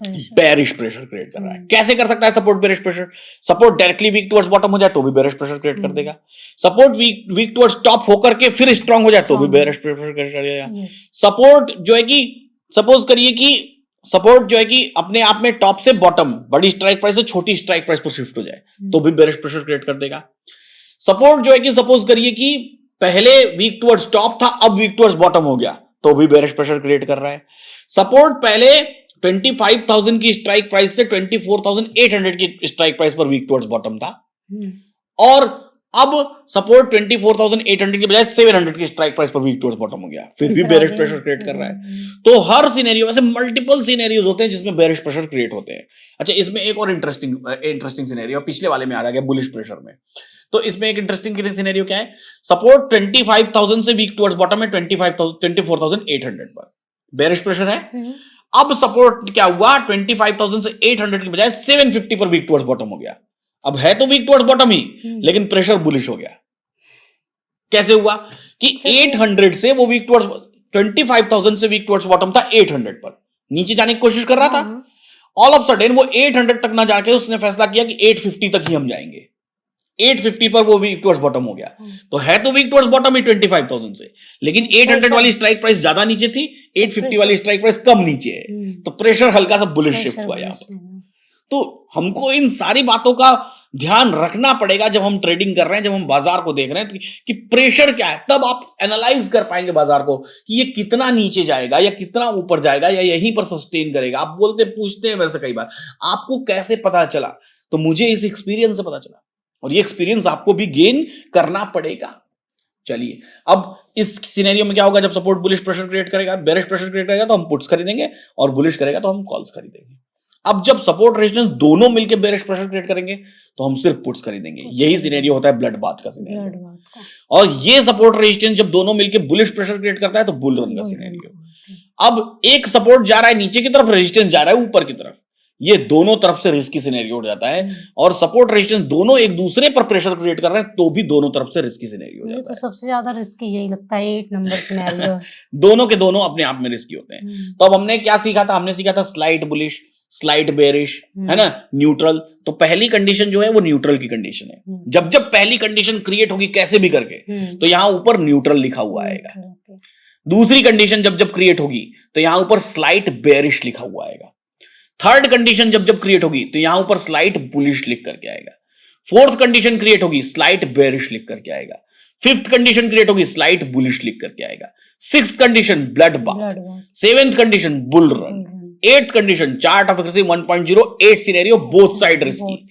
S1: प्रेशर क्रिएट कर रहा है। कैसे कर सकता है support bearish pressure, support directly weak towards bottom हो जाए तो भी बेरिश प्रेशर क्रिएट कर देगा, सपोर्ट वीक टुवर्ड्स टॉप होकर के फिर स्ट्रांग हो जाए तो भी बेरिश प्रेशर क्रिएट कर देगा। सपोर्ट जो है कि सपोज करिए कि सपोर्ट जो है कि अपने आप में टॉप से बॉटम, बड़ी स्ट्राइक प्राइस से छोटी स्ट्राइक प्राइस पर शिफ्ट हो जाए तो भी बेरिश प्रेशर क्रिएट कर देगा। सपोर्ट जो है कि सपोज करिए कि पहले वीक टुवर्ड्स टॉप था, अब वीक टुवर्ड्स बॉटम हो गया तो भी बेरिश प्रेशर क्रिएट कर रहा है। सपोर्ट पहले 25,000 की स्ट्राइक प्राइस से 24,800 की स्ट्राइक प्राइस पर वीक टुवर्ड्स बॉटम था, और अब सपोर्ट 24,800 के बजाय 700 की स्ट्राइक प्राइस पर वीक टुवर्ड्स बॉटम हो गया, फिर भी बेरिश प्रेशर क्रिएट कर रहा है। तो हर सिनेरियो में से मल्टीपल सिनेरियोज होते हैं जिसमें बेरिश प्रेशर क्रिएट होते हैं। अच्छा, इसमें एक और इंटरेस्टिंग सिनेरियो पिछले वाले में आ गया, बुलिश प्रेशर में। तो इसमें एक इंटरेस्टिंग सिनेरियो क्या है, सपोर्ट 25,000 से वीक टुवर्ड्स बॉटम में 24,800 पर बेरिश प्रेशर है। अब सपोर्ट क्या हुआ, 25,000 से 800 के बजाय 750 पर वीक टुवर्ड्स बॉटम हो गया। अब है तो वीक टुवर्ड्स बॉटम ही, लेकिन प्रेशर बुलिश हो गया। कैसे हुआ कि 800 से वो वीक टुवर्ड्स, 25,000 से वीक टुवर्ड्स बॉटम था 800 पर, नीचे जाने की कोशिश कर रहा था। ऑल ऑफ सडन वो 800 तक ना जाके उसने फैसला किया कि 850 तक ही हम जाएंगे। 850 पर वो वीक टुवर्ड्स बॉटम हो गया। तो है तो वीक टुवर्ड्स बॉटम ही 25,000 से, लेकिन 800 वाली स्ट्राइक प्राइस ज्यादा नीचे थी, 850 वाली स्ट्राइक प्राइस कम नीचे है, तो प्रेशर हल्का सा बुलिश शिफ्ट हुआ यहां पर। तो हमको इन सारी बातों का ध्यान रखना पड़ेगा जब हम ट्रेडिंग कर रहे हैं, जब हम बाजार को देख रहे हैं कि प्रेशर क्या है, तब आप एनालाइज कर पाएंगे बाजार को कि ये कितना नीचे जाएगा या कितना ऊपर जाएगा या यहीं पर सस्टेन करेगा। आप पूछते हैं मेरे से कई बार, आपको कैसे पता चला तो मुझे इस एक्सपीरियंस से पता चला, और ये एक्सपीरियंस आपको भी गेन करना पड़ेगा। चलिए, अब इस सिनेरियो में क्या होगा, जब सपोर्ट बुलिश प्रेशर क्रिएट करेगा, बेरिश प्रेशर क्रिएट करेगा तो हम पुट्स खरीदेंगे, और बुलिश करेगा तो हम कॉल्स खरीदेंगे। अब जब सपोर्ट रेजिस्टेंस दोनों मिलकर बेरिश प्रेशर क्रिएट करेंगे तो हम सिर्फ पुट्स खरीदेंगे। यही सिनेरियो होता है ब्लड बाथ का सिनेरियो। और ये सपोर्ट रेजिस्टेंस जब दोनों मिलकर बुलिश प्रेशर क्रिएट करता है तो बुल रन का सिनेरियो। अब एक सपोर्ट जा रहा है नीचे की तरफ, रेजिस्टेंस जा रहा है ऊपर की तरफ, ये दोनों तरफ से रिस्की सिनेरियो हो जाता है। और सपोर्ट रेजिस्टेंस दोनों एक दूसरे पर प्रेशर क्रिएट कर रहे हैं तो भी दोनों तरफ से रिस्की सिनेरियो हो जाता है।
S2: तो सबसे ज्यादा रिस्की यही लगता है 8 नंबर सिनेरियो।
S1: दोनों के दोनों अपने आप में रिस्की होते हैं। तो अब हमने क्या सीखा था, हमने सीखा था स्लाइट बुलिश, स्लाइट बेरिश, है ना, न्यूट्रल। तो पहली कंडीशन जो है वो न्यूट्रल की कंडीशन है। जब जब पहली कंडीशन क्रिएट होगी कैसे भी करके, तो यहां ऊपर न्यूट्रल लिखा हुआ आएगा। दूसरी कंडीशन जब जब क्रिएट होगी तो यहां ऊपर स्लाइट बेरिश लिखा हुआ आएगा। थर्ड कंडीशन जब जब क्रिएट होगी तो यहां ऊपर स्लाइट बुलिश लिख करके आएगा। फोर्थ कंडीशन क्रिएट होगी, स्लाइट बेरिश लिख करके आएगा। फिफ्थ कंडीशन क्रिएट होगी, स्लाइट बुलिश लिख करके आएगा। Sixth condition blood bath, seventh condition bull run, eighth condition chart of accuracy 1.0, 8 scenario both side risky,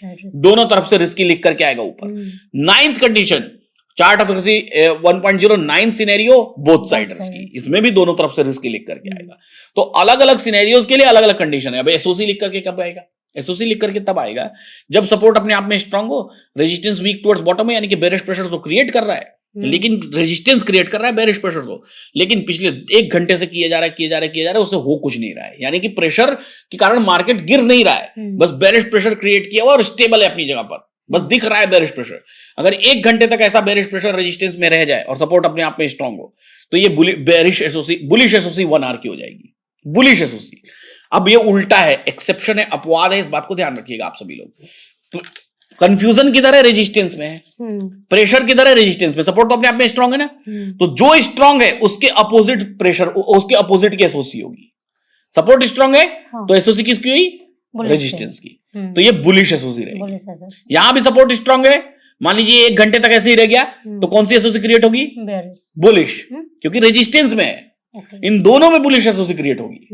S1: दोनों तरफ से रिस्की लिख करके आएगा ऊपर। Ninth condition chart of accuracy 1.0, 9 scenario both side risky, इसमें भी दोनों तरफ से रिस्की लिख करके आएगा। तो अलग अलग सिनेरियोज के लिए अलग अलग कंडीशन है। अब एसओसी लिख करके कब आएगा, एसओसी लिख करके तब आएगा जब सपोर्ट अपने आप में स्ट्रांग हो, रेजिस्टेंस वीक टुवर्ड्स बॉटम में, यानी कि बेरिश प्रेशर तो क्रिएट कर रहा है लेकिन रेजिस्टेंस क्रिएट कर रहा है बेरिश प्रेशर को, लेकिन पिछले 1 घंटे से किया जा रहा है उससे हो कुछ नहीं रहा है, यानी कि प्रेशर के कारण मार्केट गिर नहीं रहा है, बस बेरिश प्रेशर क्रिएट किया हुआ और स्टेबल है अपनी जगह पर, बस दिख रहा है बेरिश प्रेशर। अगर 1 घंटे तक ऐसा बेरिश प्रेशर रेजिस्टेंस में रह जाए और सपोर्ट अपने आप में स्ट्रांग हो तो ये बुलिश एसओसी 1 आवर की हो जाएगी, बुलिश एसओसी। अब ये उल्टा है, एक्सेप्शन है, अपवाद है, इस बात को ध्यान रखिएगा आप सभी लोग। तो कंफ्यूजन किधर है, रेजिस्टेंस में है, प्रेशर किधर है, रेजिस्टेंस में। सपोर्ट तो अपने आप में स्ट्रांग है ना, तो जो स्ट्रांग है उसके अपोजिट प्रेशर, उसके अपोजिट की एसओसी होगी। सपोर्ट स्ट्रांग है तो एसओसी किसकी हुई, रेजिस्टेंस की, तो ये बुलिश एसओसी रहेगी। यहां भी सपोर्ट स्ट्रांग है, मान लीजिए 1 घंटे तक ऐसे ही रह गया तो कौन सी एसओसी क्रिएट होगी, बुलिश, क्योंकि रेजिस्टेंस में है। इन दोनों में बुलिश एसओसी क्रिएट होगी,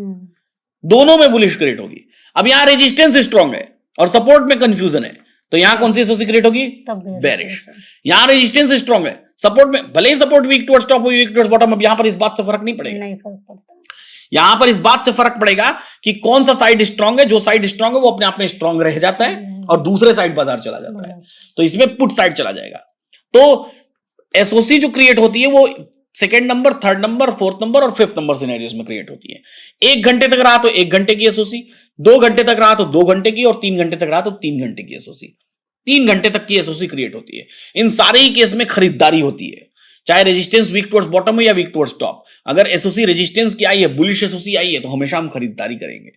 S1: दोनों में बुलिश क्रिएट होगी। अब यहां रेजिस्टेंस स्ट्रांग है और सपोर्ट में कंफ्यूजन है, तो यहां कौन सी एसओसी क्रिएट होगी, बेरिश। यहां रेजिस्टेंस स्ट्रांग है, सपोर्ट में भले ही सपोर्ट वीक टुवर्ड्स टॉप हो, वीक टुवर्ड्स बॉटम, अब यहां पर इस बात से फर्क नहीं पड़ेगा,
S2: नहीं फर्क पड़ता।
S1: यहां पर इस बात से फर्क पड़ेगा कि कौन सा साइड स्ट्रांग है। जो साइड स्ट्रांग है वो अपने आप में स्ट्रांग रह जाता है और दूसरे साइड बाजार चला जाता है, तो इसमें पुट साइड चला जाएगा। तो एसओसी जो क्रिएट होती है वो 2nd number, 3rd number, 4th number और 5th नंबर सिनेरियोस में क्रिएट होती है। 1 घंटे तक रहा तो 1 घंटे की एसओसी, 2 घंटे तक रहा तो 2 घंटे की, और 3 घंटे तक रहा तो 3 घंटे की एसओसी। 3 घंटे तक की एसओसी क्रिएट होती है। इन सारे ही केस में खरीदारी होती है, चाहे रेजिस्टेंस वीक टुवर्ड्स बॉटम हो या वीक टुवर्ड्स टॉप। अगर एसओसी रेजिस्टेंस की आई है, बुलिश एसओसी आई है, तो हमेशा हम खरीदारी करेंगे,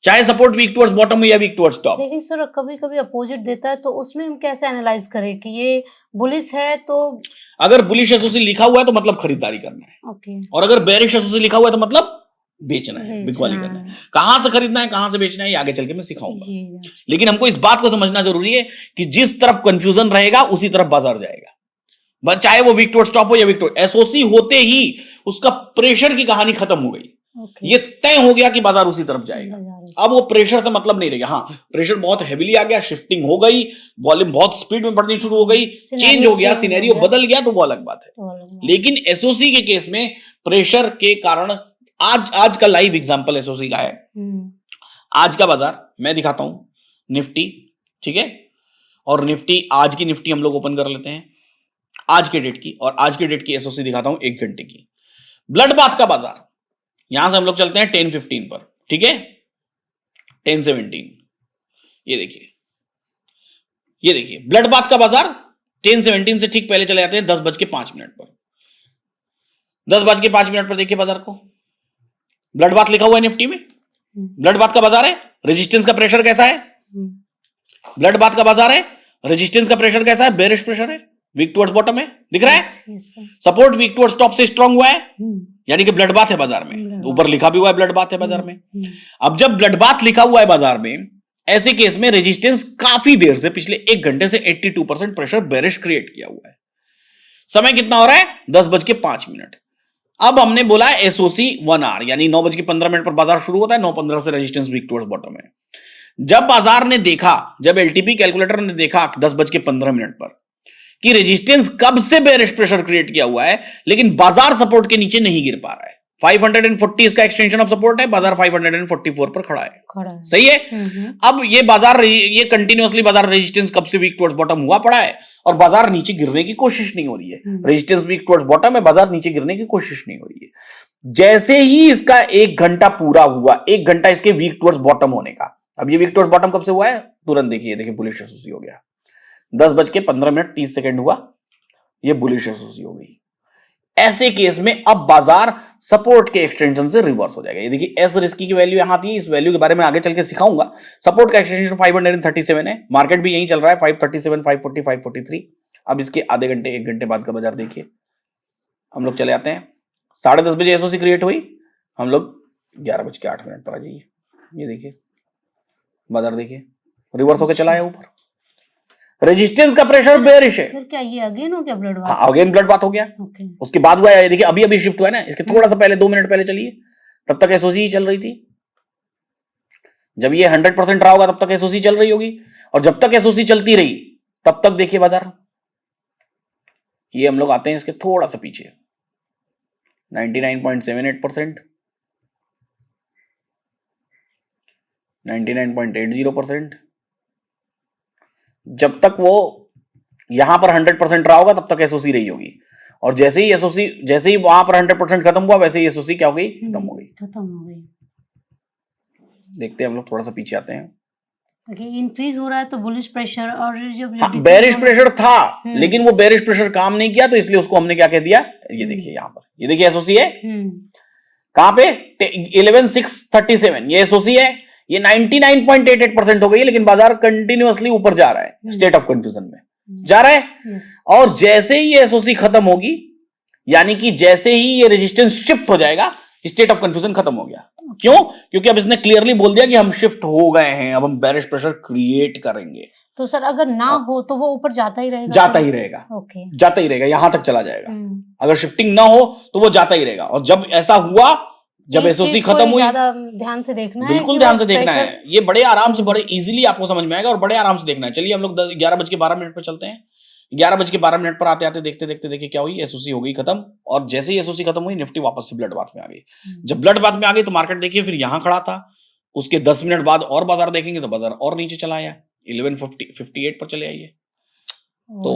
S1: चाहे सपोर्ट वीक टुवर्ड्स बॉटम हो या वीक टुवर्ड्स टॉप।
S2: लेकिन सर कभी कभी अपोजिट देता है, तो उसमें हम कैसे एनालाइज करें कि ये बुलिश है? तो
S1: अगर बुलिश एसओसी लिखा हुआ है तो मतलब खरीदारी करना है,
S2: ओके,
S1: और अगर बेरिश एसओसी लिखा हुआ है तो मतलब बेचना है, बिकवाली करना है। कहां से खरीदना है, कहां से बेचना है, ये आगे चल के मैं सिखाऊंगा। लेकिन हमको इस बात को समझना जरूरी है कि जिस तरफ कंफ्यूजन रहेगा उसी तरफ बाजार जाएगा, चाहे वो वीक टुवर्ड्स टॉप हो या वीक टुवर्ड्स। एसओसी होते ही उसका प्रेशर की कहानी खत्म हो गई, ये तय हो गया कि बाजार उसी तरफ जाएगा। अब वो प्रेशर से मतलब नहीं रहेगा। हाँ, प्रेशर बहुत हेवीली आ गया, शिफ्टिंग हो गई, वॉल्यूम बहुत स्पीड में बढ़नी शुरू हो गई, चेंज हो गया, सिनेरियो बदल गया, तो वो अलग बात है। लेकिन एसओसी के केस में प्रेशर के कारण, आज का लाइव एग्जांपल एसओसी का है। आज का बाजार मैं दिखाता हूं, निफ्टी, ठीक है, और निफ्टी, आज की निफ्टी हम लोग ओपन कर लेते हैं, आज के डेट की, और आज के डेट की एसओसी दिखाता हूं 1 घंटे की। ब्लड बाथ का बाजार, यहां से हम लोग चलते हैं 10:15 पर, ठीक है, 10:17, ये देखिए, ये देखिए ब्लड बाथ का बाजार 10:17 से ठीक पहले चले जाते हैं 10:05 पर। 10:05 पर देखिए बाजार को, ब्लड बाथ लिखा हुआ है निफ्टी में, ब्लड बाथ का बाजार है। रेजिस्टेंस का प्रेशर कैसा है, ब्लड बाथ का बाजार है, रेजिस्टेंस का प्रेशर कैसा है, बेरिश प्रेशर है, वीक टुवर्ड्स बॉटम है, दिख रहा है। सपोर्ट वीक टुवर्ड्स टॉप से स्ट्रांग हुआ है, यानी कि ब्लड बाथ है बाजार में, ऊपर लिखा भी हुआ है ब्लड बाथ है बाजार में। अब जब ब्लड बाथ लिखा हुआ है बाजार में, ऐसे केस में रेजिस्टेंस काफी देर से, पिछले 1 घंटे से 82% प्रेशर बेरिश क्रिएट किया हुआ है। समय कितना हो रहा है, 10:05। अब हमने बोला एसओसी 1 आवर, यानी 9:15 पर बाजार शुरू होता है, 9:15 से रेजिस्टेंस वीक टुवर्ड्स बॉटम है। जब बाजार ने देखा, जब एलटीपी कैलकुलेटर ने देखा 10:15 पर कि रेजिस्टेंस कब से बेरिश प्रेशर क्रिएट किया हुआ है, लेकिन बाजार सपोर्ट के नीचे नहीं गिर पा रहा है, 540 इसका एक्सटेंशन ऑफ सपोर्ट है, बाजार 544 पर खड़ा है। सही है। अब ये बाजार, ये कंटिन्यूअसली बाजार रेजिस्टेंस कब से वीक टुवर्ड्स बॉटम हुआ पड़ा है और बाजार नीचे गिरने की कोशिश नहीं हो रही है। रेजिस्टेंस वीक टुवर्ड्स बॉटम है, बाजार नीचे गिरने की कोशिश नहीं हो रही है। जैसे ही इसका 1 घंटा पूरा हुआ, 1 घंटा इसके वीक टुवर्ड्स बॉटम होने का, अब ये वीक टुवर्ड्स बॉटम कब से हुआ है, तुरंत देखिए बुलिश एसओसी हो गया, 10:15 हुआ, ये बुलिश एसओसी हो गई। ऐसे केस में अब बाजार सपोर्ट के एक्सटेंशन से रिवर्स हो जाएगा। ये देखिए एस रिस्की की वैल्यू यहां थी, इस वैल्यू के बारे में आगे चल के सिखाऊंगा। सपोर्ट का एक्सटेंशन 537 है, मार्केट भी यही चल रहा है 537, 540, 543। अब इसके आधे घंटे 1 घंटे बाद का बाजार देखिए, हम लोग चले आते हैं। 10:30 बजे एसओसी क्रिएट हुई, हम लोग 11:08 पर आ जाइए। ये देखिए बाजार देखिए रिवर्स होकर चला है ऊपर, रेजिस्टेंस का प्रेशर बेरिश है।
S2: फिर क्या ये अगेन हो गया ब्लड बाथ?
S1: हाँ, अगेन ब्लड बाथ हो गया। उसके बाद हुआ है, देखिए अभी शिफ्ट हुआ है ना, इसके थोड़ा सा पहले 2 मिनट पहले चलिए, तब तक एसओसी ही चल रही थी। जब ये 100% रहा होगा तब तक एसओसी चल रही होगी, और जब तक एसओसी चलती रही तब तक देखिए बाजार, ये हम लोग आते हैं इसके थोड़ा सा पीछे, 99.78%, 99.80%। जब तक वो यहां पर 100% रहा होगा तब तक एसओसी रही होगी, और जैसे ही वहां पर 100% खत्म हुआ, वैसे ही एसओसी क्या हो गई, खत्म हो गई। देखते हैं हम लोग, थोड़ा सा पीछे आते हैं।
S2: इंक्रीज हो रहा है तो बुलिश प्रेशर, और जब
S1: बेरिश प्रेशर था लेकिन वो बेरिश प्रेशर काम नहीं किया, तो इसलिए उसको हमने क्या कह दिया, ये देखिए यहां पर, ये देखिए एसओसी है कहां पे, 11,637 ये एसओसी है, ये 99.88% हो गई है, लेकिन बाजार कंटिन्यूअसली ऊपर जा रहा है, स्टेट ऑफ कंफ्यूजन में जा रहा है। और जैसे ही ये एसओसी खत्म होगी, यानी कि जैसे ही ये रेजिस्टेंस शिफ्ट हो जाएगा, स्टेट ऑफ कंफ्यूजन खत्म हो गया। क्यों? क्योंकि अब इसने क्लियरली बोल दिया कि हम शिफ्ट हो गए हैं, अब हम बेरिश प्रेशर क्रिएट करेंगे।
S2: तो सर अगर ना हो तो वो ऊपर जाता ही रहेगा?
S1: जाता ही रहेगा, जाता ही रहेगा, यहां तक चला जाएगा। अगर शिफ्टिंग ना हो तो वो जाता ही रहेगा। और जब ऐसा हुआ, जब एसओसी खत्म हुई,
S2: ध्यान से देखना है,
S1: बिल्कुल ध्यान से देखना है। ये बड़े आराम से, बड़े इजीली आपको समझ में आएगा और बड़े आराम से देखना है। चलिए हम लोग 11:12 पर चलते हैं। 11:12 पर आते आते देखते देखते देखिए क्या हुई, एसओसी हो गई खत्म, और जैसे ही एसओसी खत्म हुई, निफ्टी वापस से ब्लड बाथ में आ गई। जब ब्लड बाथ में आ गई तो मार्केट देखिए फिर यहां खड़ा था, उसके 10 मिनट बाद और बाजार देखेंगे तो बाजार और नीचे चला आया, 11:58 पर चले आइए। तो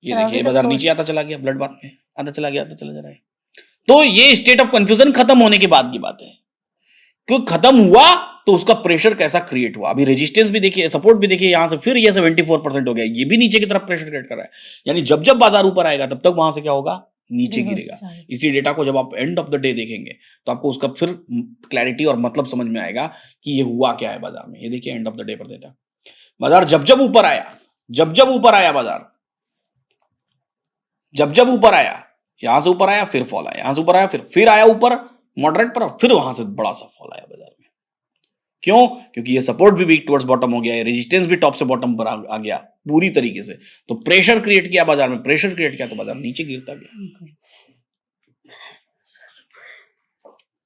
S1: ये देखिए बाजार नीचे आता चला गया, ब्लड बाथ में आता चला गया, आता चला जा रहा है। तो ये स्टेट ऑफ कंफ्यूजन खत्म होने के बाद की बात है। क्यों खत्म हुआ, तो उसका प्रेशर कैसा क्रिएट हुआ। अभी रेजिस्टेंस भी देखिए, सपोर्ट भी देखिए, यहां से फिर ये 74% हो गया, ये भी नीचे की तरफ प्रेशर क्रिएट कर रहा है। यानी जब जब बाजार ऊपर आएगा तब तक वहां से क्या होगा, नीचे गिरेगा। इसी डेटा को जब आप एंड ऑफ द डे देखेंगे तो आपको उसका फिर क्लैरिटी और मतलब समझ में आएगा कि ये हुआ क्या है बाजार में। ये देखिए एंड ऑफ द डे पर डेटा, बाजार जब जब ऊपर आया, बाजार जब ऊपर आया, यहां से ऊपर आया, फिर फॉल आया, यहां से ऊपर आया, फिर आया ऊपर मॉडरेट पर, फिर वहां से बड़ा सा फॉल आया बाजार में। क्यों? क्योंकि ये सपोर्ट भी वीक टुवर्ड्स बॉटम हो गया है, रेजिस्टेंस भी टॉप से बॉटम पर आ गया पूरी तरीके से। तो प्रेशर क्रिएट किया बाजार में, प्रेशर क्रिएट किया तो बाजार नीचे गिरता गया।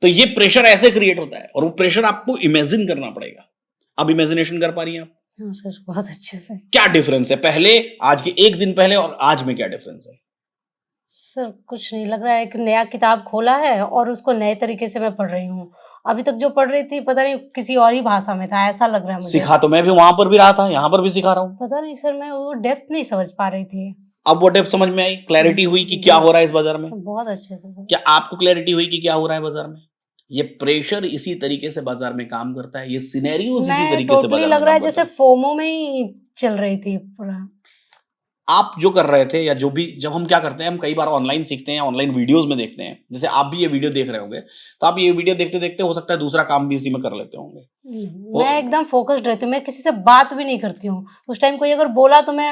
S1: तो ये प्रेशर ऐसे क्रिएट होता है, और वो प्रेशर आपको इमेजिन करना पड़ेगा। अब इमेजिनेशन कर पा रही हैं आप?
S2: हाँ सर, बहुत अच्छे से।
S1: क्या डिफरेंस है पहले, आज के 1 दिन पहले और आज में, क्या डिफरेंस है?
S2: सर कुछ नहीं लग रहा है, एक नया किताब खोला है और उसको नए तरीके से मैं पढ़ रही हूँ। अभी तक जो पढ़ रही थी पता नहीं किसी और ही भाषा में था, ऐसा लग रहा है मुझे।
S1: सिखा तो मैं भी वहां पर भी रहा था, यहाँ पर भी सिखा रहा हूँ।
S2: पता नहीं सर, मैं वो डेप्थ नहीं समझ पा रही थी।
S1: अब वो डेप्थ समझ में आई, क्लैरिटी हुई कि क्या हो रहा है इस बाजार में।
S2: बहुत अच्छे से सर।
S1: क्या आपको क्लैरिटी हुई कि क्या हो रहा है बाजार में? ये प्रेशर इसी तरीके से बाजार में काम करता है, ये सिनेरियोस इसी तरीके से बाजार में
S2: लग रहा है जैसे फोमो में ही चल रही थी पूरा।
S1: आप जो कर रहे थे, या जो भी, जब हम क्या करते हैं, हम कई बार ऑनलाइन सीखते हैं, ऑनलाइन वीडियोस में देखते हैं, जैसे आप भी ये वीडियो देख रहे होंगे, तो आप ये वीडियो देखते देखते हो सकता है दूसरा काम भी इसी में कर लेते होंगे।
S2: मैं एकदम फोकस्ड रहती हूँ, मैं किसी से बात भी नहीं करती हूँ। उस टाइम कोई अगर बोला तो मैं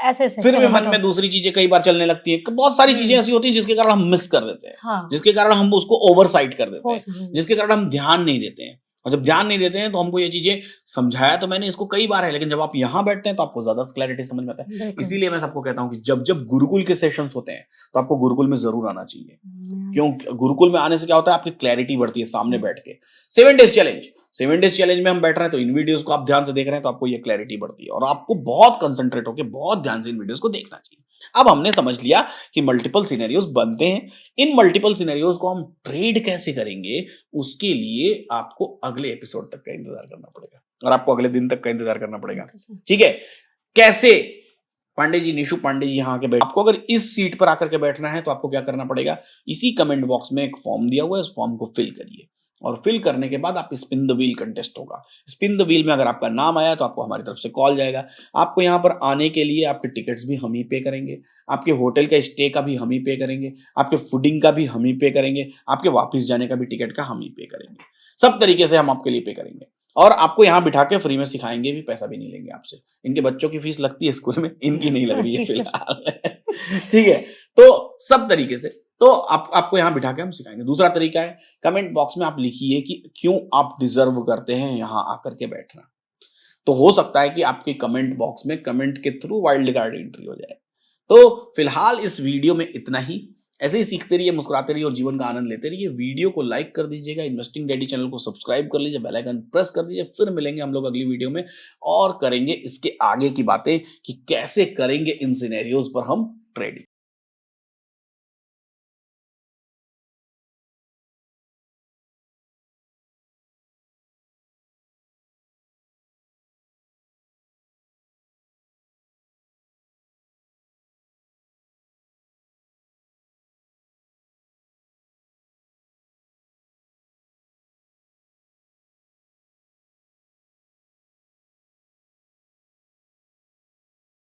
S2: ऐसे
S1: फिर भी मन में दूसरी चीजें कई बार चलने लगती है। बहुत सारी चीजें ऐसी होती हैं जिसके कारण हम मिस कर देते हैं, जिसके कारण हम उसको ओवरसाइट कर देते हैं, जिसके कारण हम ध्यान नहीं देते हैं। और जब ध्यान नहीं देते हैं तो हमको ये चीजें समझाया तो मैंने इसको कई बार है, लेकिन जब आप यहाँ बैठते हैं तो आपको ज्यादा क्लैरिटी समझ में आता है।
S2: बिल्कुल।
S1: इसीलिए मैं सबको कहता हूँ कि जब जब गुरुकुल के सेशंस होते हैं तो आपको गुरुकुल में जरूर आना चाहिए। क्यों? गुरुकुल में आने से क्या होता है, आपकी क्लैरिटी बढ़ती है सामने बैठ के। 7 डेज चैलेंज, 7 डेज चैलेंज में हम बैठ रहे हैं तो इन वीडियोस को आप ध्यान से देख रहे हैं तो आपको ये क्लैरिटी बढ़ती है और आपको बहुत कंसंट्रेट होकर बहुत ध्यान से इन वीडियोस को देखना चाहिए। अब हमने समझ लिया कि मल्टीपल सिनेरियोस बनते हैं। इन मल्टीपल सिनेरियोस को हम ट्रेड कैसे करेंगे, उसके लिए आपको अगले एपिसोड तक का इंतजार करना पड़ेगा और आपको अगले दिन तक का इंतजार करना पड़ेगा। ठीक है? कैसे? पांडे जी, निशु पांडे जी यहाँ आके बैठ, आपको अगर इस सीट पर आकर के बैठना है तो आपको क्या करना पड़ेगा, इसी कमेंट बॉक्स में एक फॉर्म दिया हुआ है, इस फॉर्म को फिल करिए और फिल करने के बाद आप स्पिन द व्हील कंटेस्ट होगा। स्पिन द व्हील में अगर आपका नाम आया तो आपको हमारी तरफ से कॉल जाएगा। आपको यहाँ पर आने के लिए आपके टिकट्स भी हम ही पे करेंगे, आपके होटल का स्टे का भी हम ही पे करेंगे, आपके फूडिंग का भी हम ही पे करेंगे, आपके वापस जाने का भी टिकट का हम ही पे करेंगे। सब तरीके से हम आपके लिए पे करेंगे और आपको यहाँ बिठा के फ्री में सिखाएंगे भी, पैसा भी नहीं लेंगे आपसे। इनके बच्चों की फीस लगती है स्कूल में, इनकी नहीं लग रही है फिलहाल। ठीक है? तो सब तरीके से तो आपको यहाँ बिठा के हम सिखाएंगे। दूसरा तरीका है, कमेंट बॉक्स में आप लिखिए कि क्यों आप डिजर्व करते हैं यहाँ आकर के बैठना। तो हो सकता है कि आपके कमेंट बॉक्स में कमेंट के थ्रू वाइल्ड कार्ड एंट्री हो जाए। तो फिलहाल इस वीडियो में इतना ही। ऐसे ही सीखते रहिए, मुस्कुराते रहिए और जीवन का आनंद लेते रहिए। वीडियो को लाइक कर दीजिएगा, इन्वेस्टिंग डैडी चैनल को सब्सक्राइब कर लीजिए, बेल आइकन प्रेस कर दीजिए। फिर मिलेंगे हम लोग अगली वीडियो में और करेंगे इसके आगे की बातें कि कैसे करेंगे इन सिनेरियोज पर हम ट्रेडिंग।